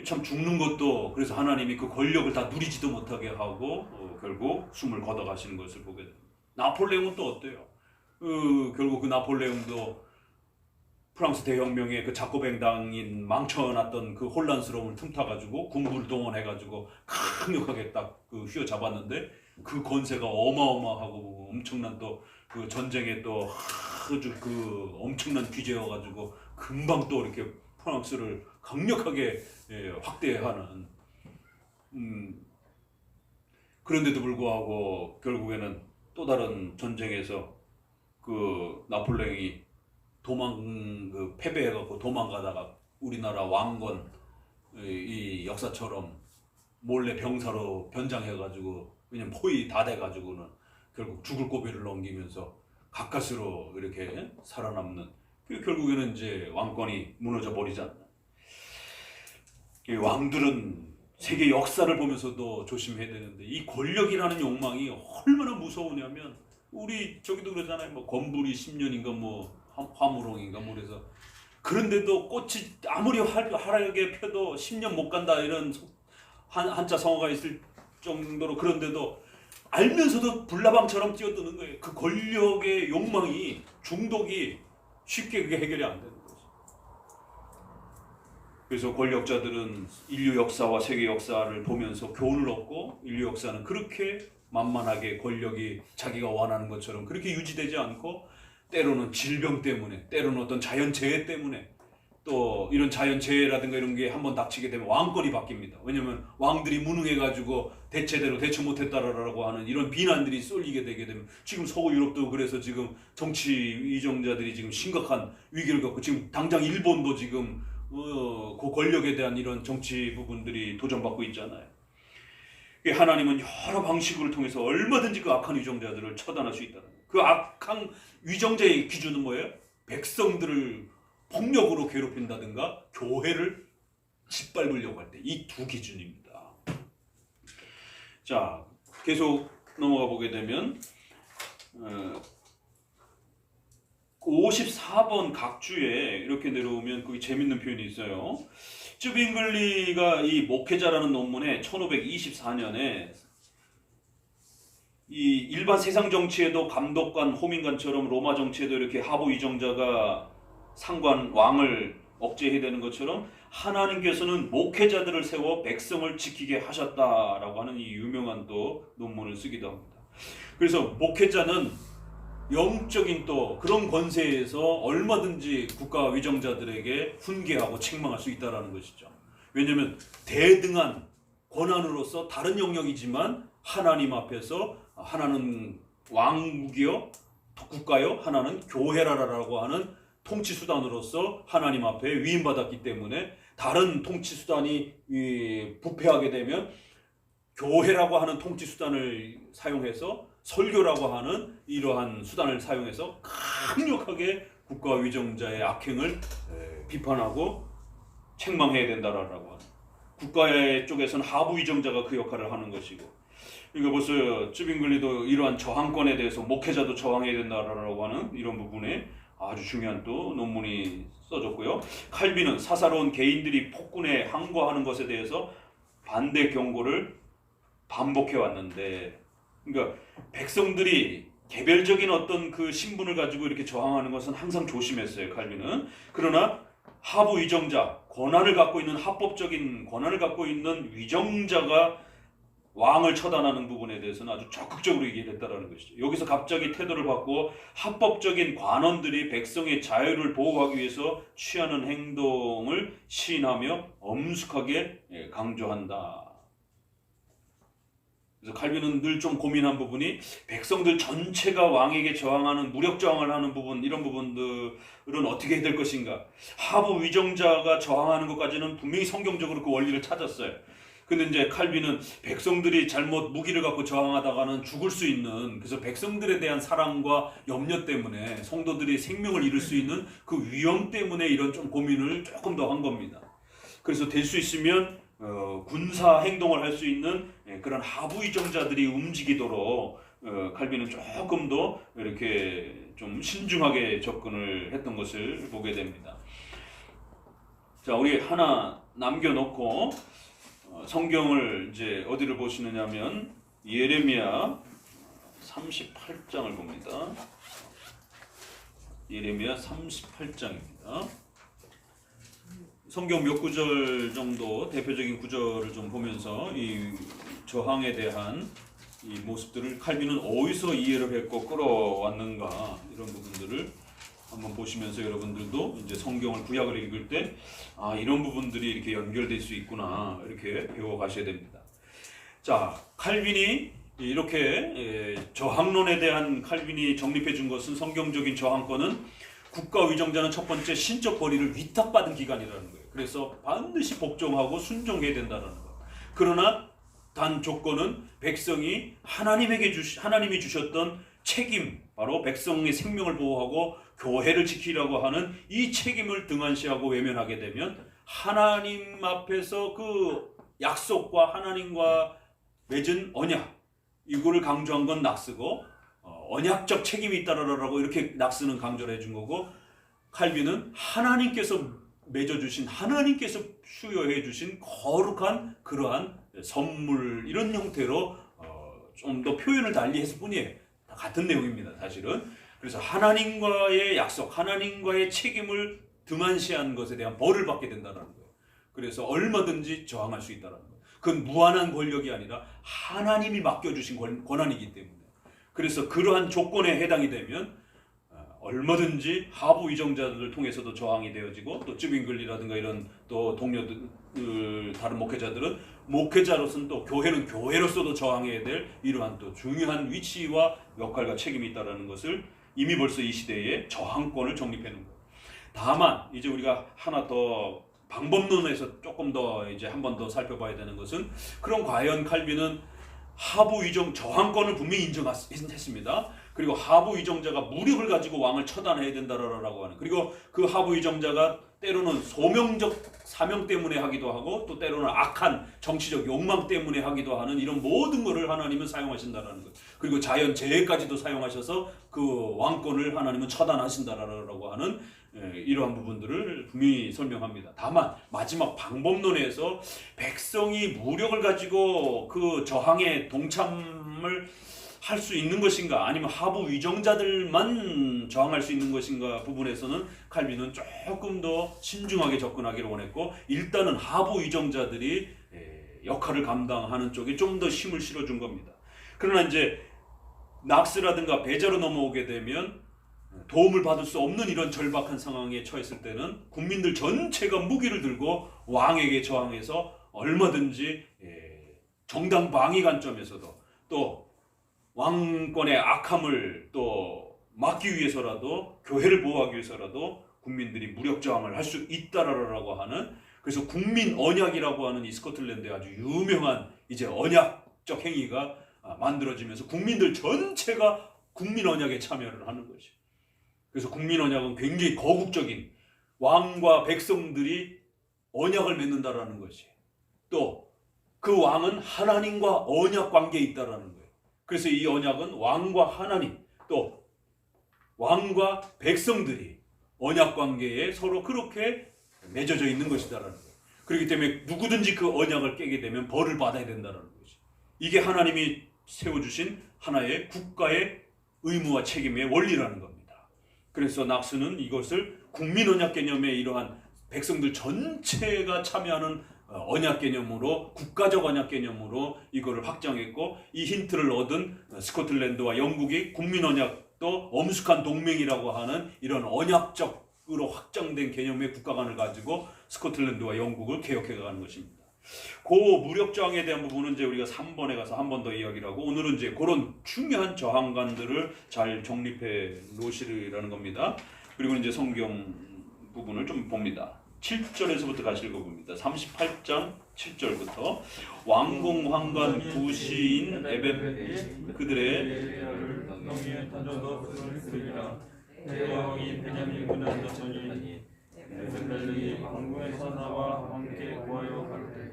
참 죽는 것도 그래서 하나님이 그 권력을 다 누리지도 못하게 하고 결국 숨을 걷어가시는 것을 보게 됩니다. 나폴레옹은 또 어때요? 결국 그 나폴레옹도 프랑스 대혁명의 그 자코뱅당인 망쳐놨던 그 혼란스러움을 틈타가지고 군부를 동원해가지고 강력하게 딱 그 휘어잡았는데 그 권세가 어마어마하고 엄청난 또 그 전쟁에 또 아주 그 엄청난 규제여가지고 금방 또 이렇게 프랑스를 강력하게 확대하는 그런데도 불구하고 결국에는 또 다른 전쟁에서 그 나폴레옹이 패배해갖고 도망가다가 우리나라 왕건 이 역사처럼 몰래 병사로 변장해가지고 그냥 포위 다 돼가지고는 결국 죽을 고비를 넘기면서 가까스로 이렇게 살아남는, 결국에는 이제 왕권이 무너져 버리지 않나. 이 왕들은 세계 역사를 보면서도 조심해야 되는데, 이 권력이라는 욕망이 얼마나 무서우냐면, 우리 저기도 그러잖아요. 뭐 건불이 10년인가 뭐 화무롱인가 뭐 그래서, 그런데도 꽃이 아무리 화려하게 펴도 10년 못 간다 이런 한자 성어가 있을 정도로, 그런데도 알면서도 불나방처럼 뛰어드는 거예요. 그 권력의 욕망이, 중독이 쉽게 그게 해결이 안 되는 거죠. 그래서 권력자들은 인류 역사와 세계 역사를 보면서 교훈을 얻고, 인류 역사는 그렇게 만만하게 권력이 자기가 원하는 것처럼 그렇게 유지되지 않고, 때로는 질병 때문에, 때로는 어떤 자연재해 때문에, 또 이런 자연재해라든가 이런 게 한번 닥치게 되면 왕권이 바뀝니다. 왜냐면 왕들이 무능해가지고 대체대로 대처 못했다라고 하는 이런 비난들이 쏠리게 되게 되면, 지금 서구 유럽도 그래서 지금 정치 위정자들이 지금 심각한 위기를 겪고, 지금 당장 일본도 지금 그 권력에 대한 이런 정치 부분들이 도전받고 있잖아요. 하나님은 여러 방식을 통해서 얼마든지 그 악한 위정자들을 처단할 수 있다는 거예요. 그 악한 위정자의 기준은 뭐예요? 백성들을 폭력으로 괴롭힌다든가 교회를 짓밟으려고 할 때, 이 두 기준입니다. 자, 계속 넘어가 보게 되면 54번 각주에 이렇게 내려오면 거기 재밌는 표현이 있어요. 쯔빙글리가 이 목회자라는 논문에 1524년에 이 일반 세상 정치에도 감독관, 호민관처럼 로마 정치에도 이렇게 하부 위정자가 상관, 왕을 억제해야 되는 것처럼 하나님께서는 목회자들을 세워 백성을 지키게 하셨다라고 하는 이 유명한 또 논문을 쓰기도 합니다. 그래서 목회자는 영적인 또 그런 권세에서 얼마든지 국가 위정자들에게 훈계하고 책망할 수 있다는 것이죠. 왜냐하면 대등한 권한으로서 다른 영역이지만 하나님 앞에서, 하나는 왕국이요 국가요, 하나는 교회라라고 하는 통치 수단으로서 하나님 앞에 위임받았기 때문에, 다른 통치 수단이 부패하게 되면 교회라고 하는 통치 수단을 사용해서, 설교라고 하는 이러한 수단을 사용해서 강력하게 국가 위정자의 악행을 비판하고 책망해야 된다라고 하는, 국가의 쪽에서는 하부 위정자가 그 역할을 하는 것이고, 그러니까 벌써 쯔빙글리도 이러한 저항권에 대해서 목회자도 저항해야 된다라고 하는 이런 부분에 아주 중요한 또 논문이 써졌고요. 칼빈은 사사로운 개인들이 폭군에 항거하는 것에 대해서 반대 경고를 반복해 왔는데, 그러니까 백성들이 개별적인 어떤 그 신분을 가지고 이렇게 저항하는 것은 항상 조심했어요, 칼빈은. 그러나 하부 위정자, 권한을 갖고 있는, 합법적인 권한을 갖고 있는 위정자가 왕을 처단하는 부분에 대해서는 아주 적극적으로 얘기했다라는 것이죠. 여기서 갑자기 태도를 바꾸어 합법적인 관원들이 백성의 자유를 보호하기 위해서 취하는 행동을 시인하며 엄숙하게 강조한다. 그래서 칼빈은 늘 좀 고민한 부분이, 백성들 전체가 왕에게 저항하는, 무력 저항을 하는 부분, 이런 부분들은 어떻게 해야 될 것인가. 하부 위정자가 저항하는 것까지는 분명히 성경적으로 그 원리를 찾았어요. 근데 이제 칼빈은 백성들이 잘못 무기를 갖고 저항하다가는 죽을 수 있는, 그래서 백성들에 대한 사랑과 염려 때문에, 성도들이 생명을 잃을 수 있는 그 위험 때문에 이런 좀 고민을 조금 더 한 겁니다. 그래서 될 수 있으면 군사 행동을 할 수 있는 그런 하부 위정자들이 움직이도록 칼빈은 조금 더 이렇게 좀 신중하게 접근을 했던 것을 보게 됩니다. 자, 우리 하나 남겨놓고 성경을 이제 어디를 보시느냐면 예레미야 38장을 봅니다. 예레미야 38장입니다. 성경 몇 구절 정도 대표적인 구절을 좀 보면서 이 저항에 대한 이 모습들을 칼빈은 어디서 이해를 했고 끌어왔는가, 이런 부분들을 한번 보시면서 여러분들도 이제 성경을, 구약을 읽을 때 이런 부분들이 이렇게 연결될 수 있구나, 이렇게 배워 가셔야 됩니다. 자, 칼빈이 이렇게 저항론에 대한 칼빈이 정립해 준 것은, 성경적인 저항권은 국가 위정자는 첫 번째 신적 권위를 위탁받은 기관이라는 거예요. 그래서 반드시 복종하고 순종해야 된다는 거. 그러나 단 조건은 백성이 하나님이 주셨던 책임, 바로 백성의 생명을 보호하고 교회를 지키라고 하는 이 책임을 등한시하고 외면하게 되면 하나님 앞에서 그 약속과 하나님과 맺은 언약, 이거를 강조한 건 낙스고, 언약적 책임이 있다라고 이렇게 낙스는 강조를 해준 거고, 칼빈은 하나님께서 맺어주신, 하나님께서 수여해 주신 거룩한 그러한 선물, 이런 형태로 좀 더 표현을 달리 했을 뿐이에요. 다 같은 내용입니다, 사실은. 그래서 하나님과의 약속, 하나님과의 책임을 등한시한 것에 대한 벌을 받게 된다는 거예요. 그래서 얼마든지 저항할 수 있다는 거예요. 그건 무한한 권력이 아니라 하나님이 맡겨주신 권한이기 때문에. 그래서 그러한 조건에 해당이 되면 얼마든지 하부 위정자들을 통해서도 저항이 되어지고, 또 쯔빙글리라든가 이런 또 동료들, 다른 목회자들은 목회자로서는 또 교회는 교회로서도 저항해야 될 이러한 또 중요한 위치와 역할과 책임이 있다는 것을 이미 벌써 이 시대에 저항권을 정립해 놓은 거예요. 다만 이제 우리가 하나 더 방법론에서 조금 더 이제 한 번 더 살펴봐야 되는 것은, 그럼 과연 칼빈은 하부 위정 저항권을 분명히 인정했습니다. 그리고 하부 위정자가 무력을 가지고 왕을 처단해야 된다라고 하는, 그리고 그 하부 위정자가 때로는 소명적 사명 때문에 하기도 하고, 또 때로는 악한 정치적 욕망 때문에 하기도 하는 이런 모든 것을 하나님은 사용하신다라는 것. 그리고 자연 재해까지도 사용하셔서 그 왕권을 하나님은 처단하신다라고 하는 이러한 부분들을 분명히 설명합니다. 다만 마지막 방법론에서 백성이 무력을 가지고 그 저항에 동참을 할 수 있는 것인가, 아니면 하부 위정자들만 저항할 수 있는 것인가 부분에서는 칼빈은 조금 더 신중하게 접근하기를 원했고, 일단은 하부 위정자들이 역할을 감당하는 쪽에 좀 더 힘을 실어준 겁니다. 그러나 이제 낙스라든가 배자로 넘어오게 되면 도움을 받을 수 없는 이런 절박한 상황에 처했을 때는 국민들 전체가 무기를 들고 왕에게 저항해서 얼마든지 정당 방위 관점에서도, 또 왕권의 악함을 또 막기 위해서라도, 교회를 보호하기 위해서라도 국민들이 무력 저항을 할 수 있다라고 하는, 그래서 국민 언약이라고 하는 이 스코틀랜드의 아주 유명한 이제 언약적 행위가 만들어지면서 국민들 전체가 국민 언약에 참여를 하는 것이죠. 그래서 국민 언약은 굉장히 거국적인, 왕과 백성들이 언약을 맺는다라는 것이, 또 그 왕은 하나님과 언약 관계에 있다라는 거예요. 그래서 이 언약은 왕과 하나님, 또 왕과 백성들이 언약 관계에 서로 그렇게 맺어져 있는 것이다라는 거예요. 그렇기 때문에 누구든지 그 언약을 깨게 되면 벌을 받아야 된다는 것이, 이게 하나님이 세워주신 하나의 국가의 의무와 책임의 원리라는 겁니다. 그래서 낙스는 이것을 국민 언약 개념의 이러한 백성들 전체가 참여하는 언약 개념으로, 국가적 언약 개념으로 이거를 확장했고, 이 힌트를 얻은 스코틀랜드와 영국이 국민 언약도 엄숙한 동맹이라고 하는 이런 언약적으로 확장된 개념의 국가관을 가지고 스코틀랜드와 영국을 개혁해가는 것입니다. 그 무력 저항에 대한 부분은 이제 우리가 3번에 가서 한 번 더 이야기를 하고, 오늘은 이제 그런 중요한 저항관들을 잘 정립해 놓으시라는 겁니다. 그리고 이제 성경 부분을 좀 봅니다. 7절에서부터 같이 읽어봅니다. 38장 7절부터 왕궁 황관 부시인 에벳 그들의 너희의 던져도 그리라. 내 왕이 베냐민 군에 졌으니 에벳멜렉이 왕궁에서 나와 함께 구하여 갈때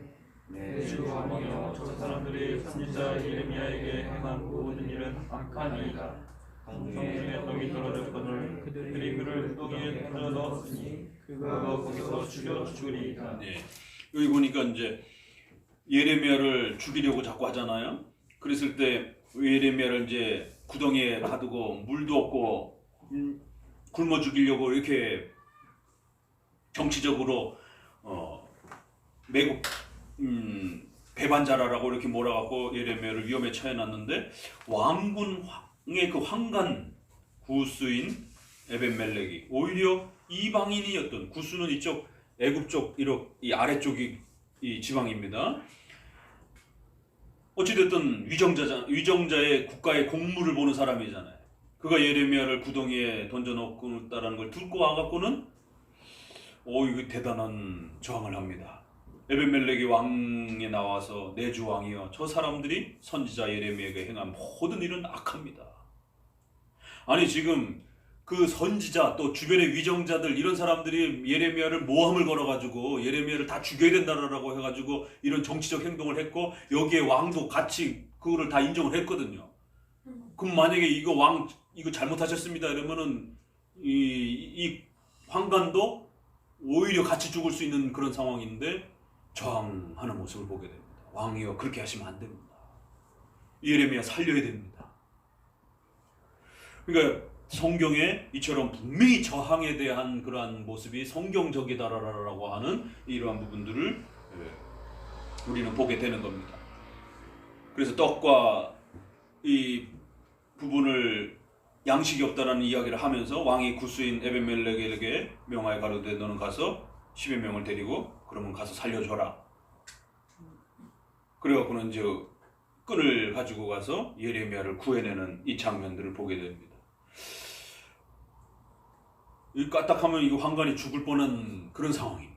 내 주 왕이여, 저 사람들이 선지자 예레미야에게 행한 모든 일은 악하니이다. 성중에 떡이 떨어졌거늘 그들이 그를 뚜껑에 던져 넣었으니 그가 거기서 죽이리이다. 네. 여기 보니까 이제 예레미야를 죽이려고 자꾸 하잖아요. 그랬을 때 예레미야를 이제 구덩이에 가두고 물도 없고 굶어 죽이려고 이렇게 정치적으로 매국 배반자라고 이렇게 몰아갖고 예레미야를 위험에 처해놨는데, 왕군의 그 황관 구수인 에벳멜렉이 오히려 이방인이었던, 구수는 이쪽 애굽 쪽 이 아래쪽이 이 지방입니다. 어찌됐든 위정자의 국가의 공무를 보는 사람이잖아요. 그가 예레미야를 구덩이에 던져놓았다는 걸 듣고 와갖고는 이거 대단한 저항을 합니다. 에벳멜렉이 왕에 나와서 내 주 왕이여, 저 사람들이 선지자 예레미야에게 행한 모든 일은 악합니다. 아니 지금 그 선지자 또 주변의 위정자들 이런 사람들이 예레미야를 모함을 걸어가지고 예레미야를 다 죽여야 된다라고 해가지고 이런 정치적 행동을 했고 여기에 왕도 같이 그거를 다 인정을 했거든요. 그럼 만약에 이거 잘못하셨습니다 이러면은 이 황관도 오히려 같이 죽을 수 있는 그런 상황인데 저항하는 모습을 보게 됩니다. 왕이여 그렇게 하시면 안 됩니다. 예레미야 살려야 됩니다. 그러니까 성경에 이처럼 분명히 저항에 대한 그러한 모습이 성경적이다라고 하는 이러한 부분들을 우리는 보게 되는 겁니다. 그래서 떡과 이 부분을 양식이 없다라는 이야기를 하면서 왕이 구스인 에벤멜렉에게 명하여 가로되 너는 가서 10여 명을 데리고 그러면 가서 살려줘라. 그래갖고는 이제 끈을 가지고 가서 예레미야를 구해내는 이 장면들을 보게 됩니다. 이 까딱하면 이거 황관이 죽을 뻔한 그런 상황입니다.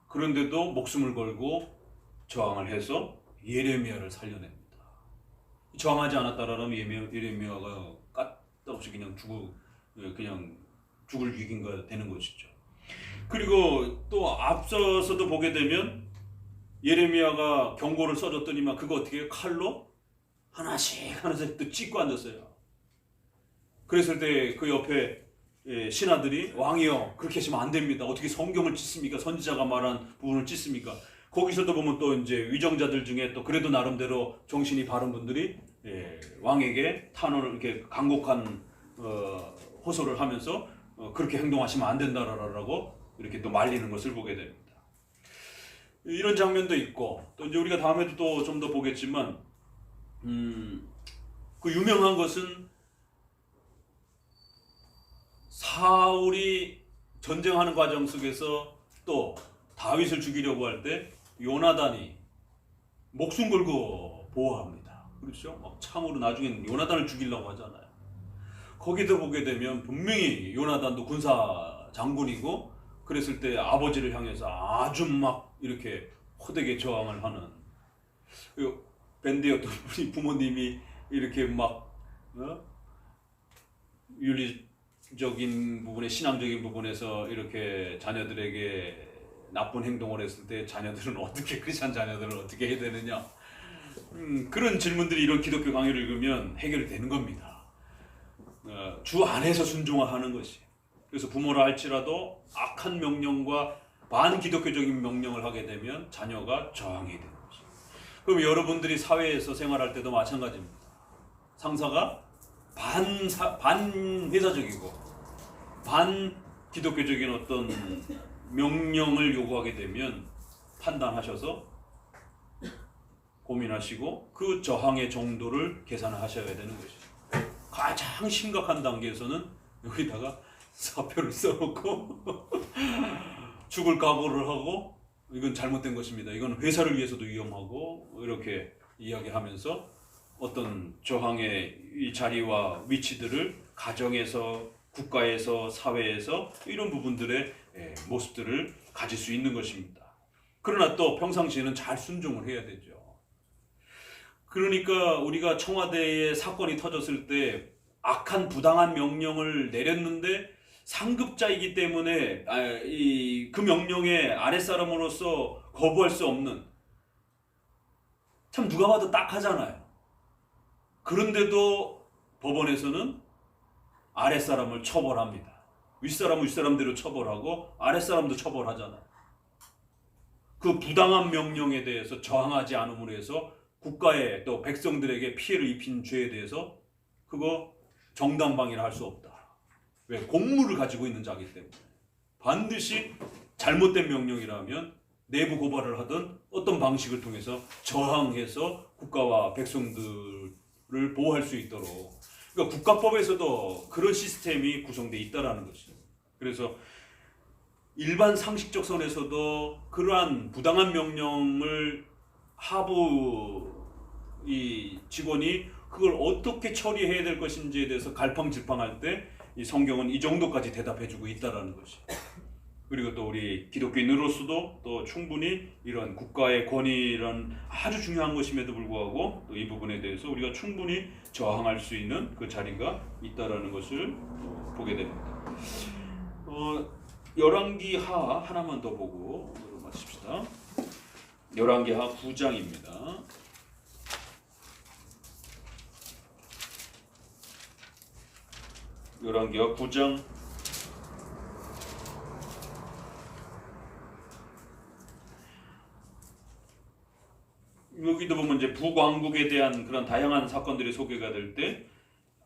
그런데도 목숨을 걸고 저항을 해서 예레미야를 살려냅니다. 저항하지 않았다라면 예레미야가 까딱없이 그냥 죽을 위기가 되는 것이죠. 그리고 또 앞서서도 보게 되면 예레미야가 경고를 써줬더니만 그거 어떻게 해요? 칼로 하나씩 또 찍고 앉았어요. 그랬을 때 그 옆에 신하들이 왕이여 그렇게 하시면 안 됩니다. 어떻게 성경을 찢습니까? 선지자가 말한 부분을 찢습니까? 거기서도 보면 또 이제 위정자들 중에 또 그래도 나름대로 정신이 바른 분들이 왕에게 탄원을 이렇게 간곡한 호소를 하면서 그렇게 행동하시면 안 된다라고 이렇게 또 말리는 것을 보게 됩니다. 이런 장면도 있고 또 이제 우리가 다음에도 또 좀 더 보겠지만 그 유명한 것은 사울이 전쟁하는 과정 속에서 또 다윗을 죽이려고 할 때 요나단이 목숨 걸고 보호합니다. 그렇죠? 참으로 나중에는 요나단을 죽이려고 하잖아요. 거기도 보게 되면 분명히 요나단도 군사 장군이고 그랬을 때 아버지를 향해서 아주 막 이렇게 호되게 저항을 하는 밴드였던 우리 부모님이 이렇게 막 윤리적인 부분에 신앙적인 부분에서 이렇게 자녀들에게 나쁜 행동을 했을 때 자녀들은 어떻게 크리스찬 자녀들은 어떻게 해야 되느냐 그런 질문들이 이런 기독교 강의를 읽으면 해결이 되는 겁니다. 주 안에서 순종하는 것이. 그래서 부모라 할지라도 악한 명령과 반기독교적인 명령을 하게 되면 자녀가 저항해야 되는 것이. 그럼 여러분들이 사회에서 생활할 때도 마찬가지입니다. 상사가 반회사적이고 반기독교적인 어떤 명령을 요구하게 되면 판단하셔서 고민하시고 그 저항의 정도를 계산하셔야 되는 것이죠. 가장 심각한 단계에서는 여기다가 사표를 써놓고 죽을 각오를 하고 이건 잘못된 것입니다. 이건 회사를 위해서도 위험하고 이렇게 이야기하면서 어떤 저항의 이 자리와 위치들을 가정에서 국가에서 사회에서 이런 부분들의 모습들을 가질 수 있는 것입니다. 그러나 또 평상시에는 잘 순종을 해야 되죠. 그러니까 우리가 청와대에 사건이 터졌을 때 악한 부당한 명령을 내렸는데 상급자이기 때문에 그 명령에 아랫사람으로서 거부할 수 없는 참 누가 봐도 딱하잖아요. 그런데도 법원에서는 아랫사람을 처벌합니다. 윗사람은 윗사람대로 처벌하고 아랫사람도 처벌하잖아요. 그 부당한 명령에 대해서 저항하지 않음으로 해서 국가에 또 백성들에게 피해를 입힌 죄에 대해서 그거 정당방위를 할 수 없다. 왜? 공무를 가지고 있는 자이기 때문에. 반드시 잘못된 명령이라면 내부 고발을 하든 어떤 방식을 통해서 저항해서 국가와 백성들을 보호할 수 있도록. 그러니까 국가법에서도 그런 시스템이 구성되어 있다는 것이죠. 그래서 일반 상식적 선에서도 그러한 부당한 명령을 하부 이 직원이 그걸 어떻게 처리해야 될 것인지에 대해서 갈팡질팡할 때 이 성경은 이 정도까지 대답해주고 있다는 것이. 그리고 또 우리 기독교인으로서도 또 충분히 이런 국가의 권위란 아주 중요한 것임에도 불구하고 또 이 부분에 대해서 우리가 충분히 저항할 수 있는 그 자리가 있다라는 것을 보게 됩니다. 열왕기하 하나만 더 보고 마칩시다. 열왕기하 9장입니다. 열왕기하 9장 여기도 보면 이제 북왕국에 대한 그런 다양한 사건들이 소개가 될 때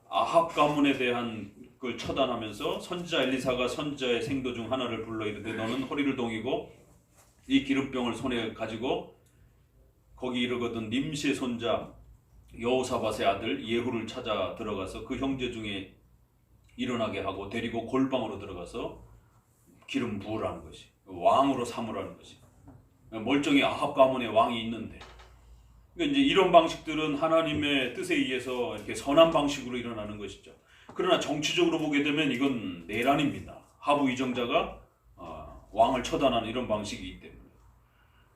아합 가문에 대한 걸 처단하면서 선지자 엘리사가 선지자의 생도 중 하나를 불러 이르되 너는 허리를 동이고 이 기름병을 손에 가지고 거기 이르거든 님시의 손자 여호사밧의 아들 예후를 찾아 들어가서 그 형제 중에 일어나게 하고 데리고 골방으로 들어가서 기름 부으라는 것이 왕으로 삼으라는 것이 멀쩡히 아합 가문의 왕이 있는데 그러니까 이제 이런 방식들은 하나님의 뜻에 의해서 이렇게 선한 방식으로 일어나는 것이죠. 그러나 정치적으로 보게 되면 이건 내란입니다. 하부 이정자가 왕을 처단하는 이런 방식이기 때문에.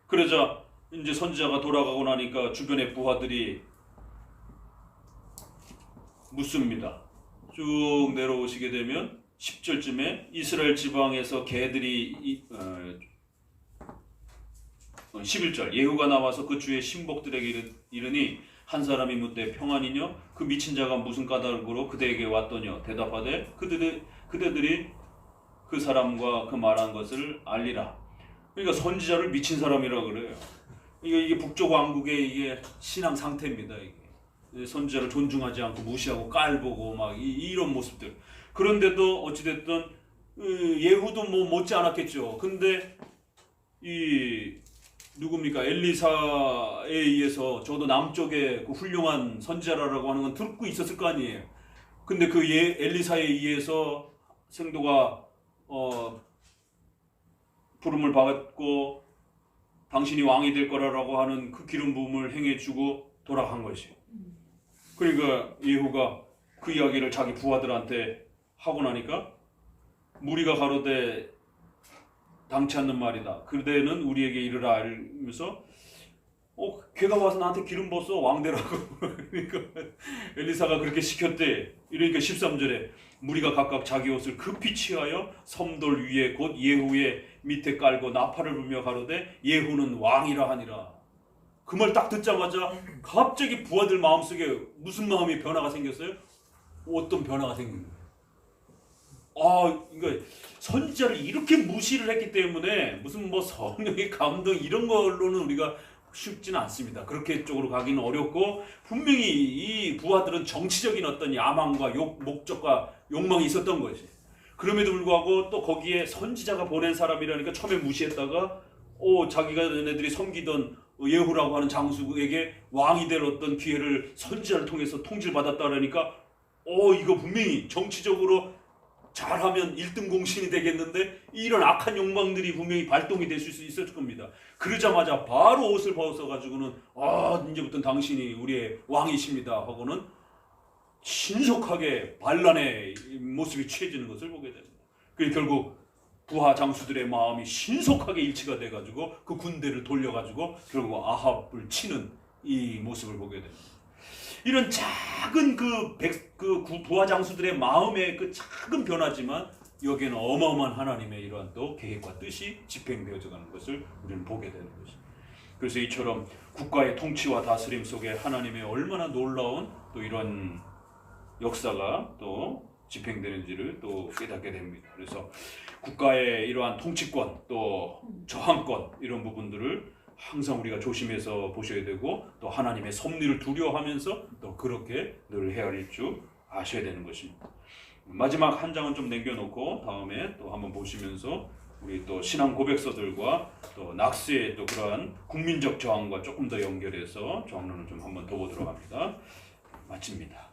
그러자 이제 선지자가 돌아가고 나니까 주변의 부하들이 묻습니다. 쭉 내려오시게 되면 10절쯤에 이스라엘 지방에서 개들이 11절 예후가 나와서 그 주의 신복들에게 이르니 한 사람이 묻되 평안이뇨 그 미친 자가 무슨 까닭으로 그대에게 왔더뇨 대답하되 그대들이 그 사람과 그 말한 것을 알리라. 그러니까 선지자를 미친 사람이라 그래요. 이게 북쪽 왕국의 이게 신앙 상태입니다. 이게 선지자를 존중하지 않고 무시하고 깔보고 막 이런 모습들. 그런데도 어찌됐든 예후도 뭐 못지 않았겠죠. 근데 이 누굽니까 엘리사에 의해서 저도 남쪽에 그 훌륭한 선지자라고 하는 건 듣고 있었을 거 아니에요. 근데 그 엘리사에 의해서 생도가 부름을 받고 당신이 왕이 될 거라고 하는 그 기름 부음을 행해주고 돌아간 것이에요. 그러니까 예후가 그 이야기를 자기 부하들한테 하고 나니까 무리가 가로되 당치 않는 말이다. 그대는 우리에게 이르라 알면서 걔가 와서 나한테 기름 부었어 왕되라고. 그러니까 엘리사가 그렇게 시켰대. 이러니까 13절에 무리가 각각 자기 옷을 급히 취하여 섬돌 위에 곧 예후의 밑에 깔고 나팔을 불며 가로되 예후는 왕이라 하니라. 그 말 딱 듣자마자 갑자기 부하들 마음속에 무슨 마음이 변화가 생겼어요? 어떤 변화가 생긴 거예요? 그러니까 선지자를 이렇게 무시를 했기 때문에 무슨 뭐 성령의 감동 이런 걸로는 우리가 쉽지는 않습니다. 그렇게 쪽으로 가기는 어렵고 분명히 이 부하들은 정치적인 어떤 야망과 목적과 욕망이 있었던 거지. 그럼에도 불구하고 또 거기에 선지자가 보낸 사람이라니까 처음에 무시했다가 자기가 얘네들이 섬기던 예후라고 하는 장수에게 왕이 될 어떤 기회를 선지자를 통해서 통지를 받았다 그러니까 이거 분명히 정치적으로 잘하면 1등 공신이 되겠는데 이런 악한 욕망들이 분명히 발동이 될 수 있었을 겁니다. 그러자마자 바로 옷을 벗어가지고는 이제부터는 당신이 우리의 왕이십니다 하고는 신속하게 반란의 모습이 취해지는 것을 보게 됩니다. 그리고 결국 부하 장수들의 마음이 신속하게 일치가 돼가지고 그 군대를 돌려가지고 결국 아합을 치는 이 모습을 보게 됩니다. 이런 작은 그 부하 장수들의 마음의 그 작은 변화지만 여기에는 어마어마한 하나님의 이러한 또 계획과 뜻이 집행되어져 가는 것을 우리는 보게 되는 것입니다. 그래서 이처럼 국가의 통치와 다스림 속에 하나님의 얼마나 놀라운 또 이런 역사가 또 집행되는지를 또 깨닫게 됩니다. 그래서 국가의 이러한 통치권 또 저항권 이런 부분들을 항상 우리가 조심해서 보셔야 되고 또 하나님의 섭리를 두려워하면서 또 그렇게 늘 헤아릴 줄 아셔야 되는 것입니다. 마지막 한 장은 좀 남겨놓고 다음에 또 한번 보시면서 우리 또 신앙 고백서들과 또 낙스의 또 그러한 국민적 저항과 조금 더 연결해서 저항론을 좀 한번 더 보도록 합니다. 마칩니다.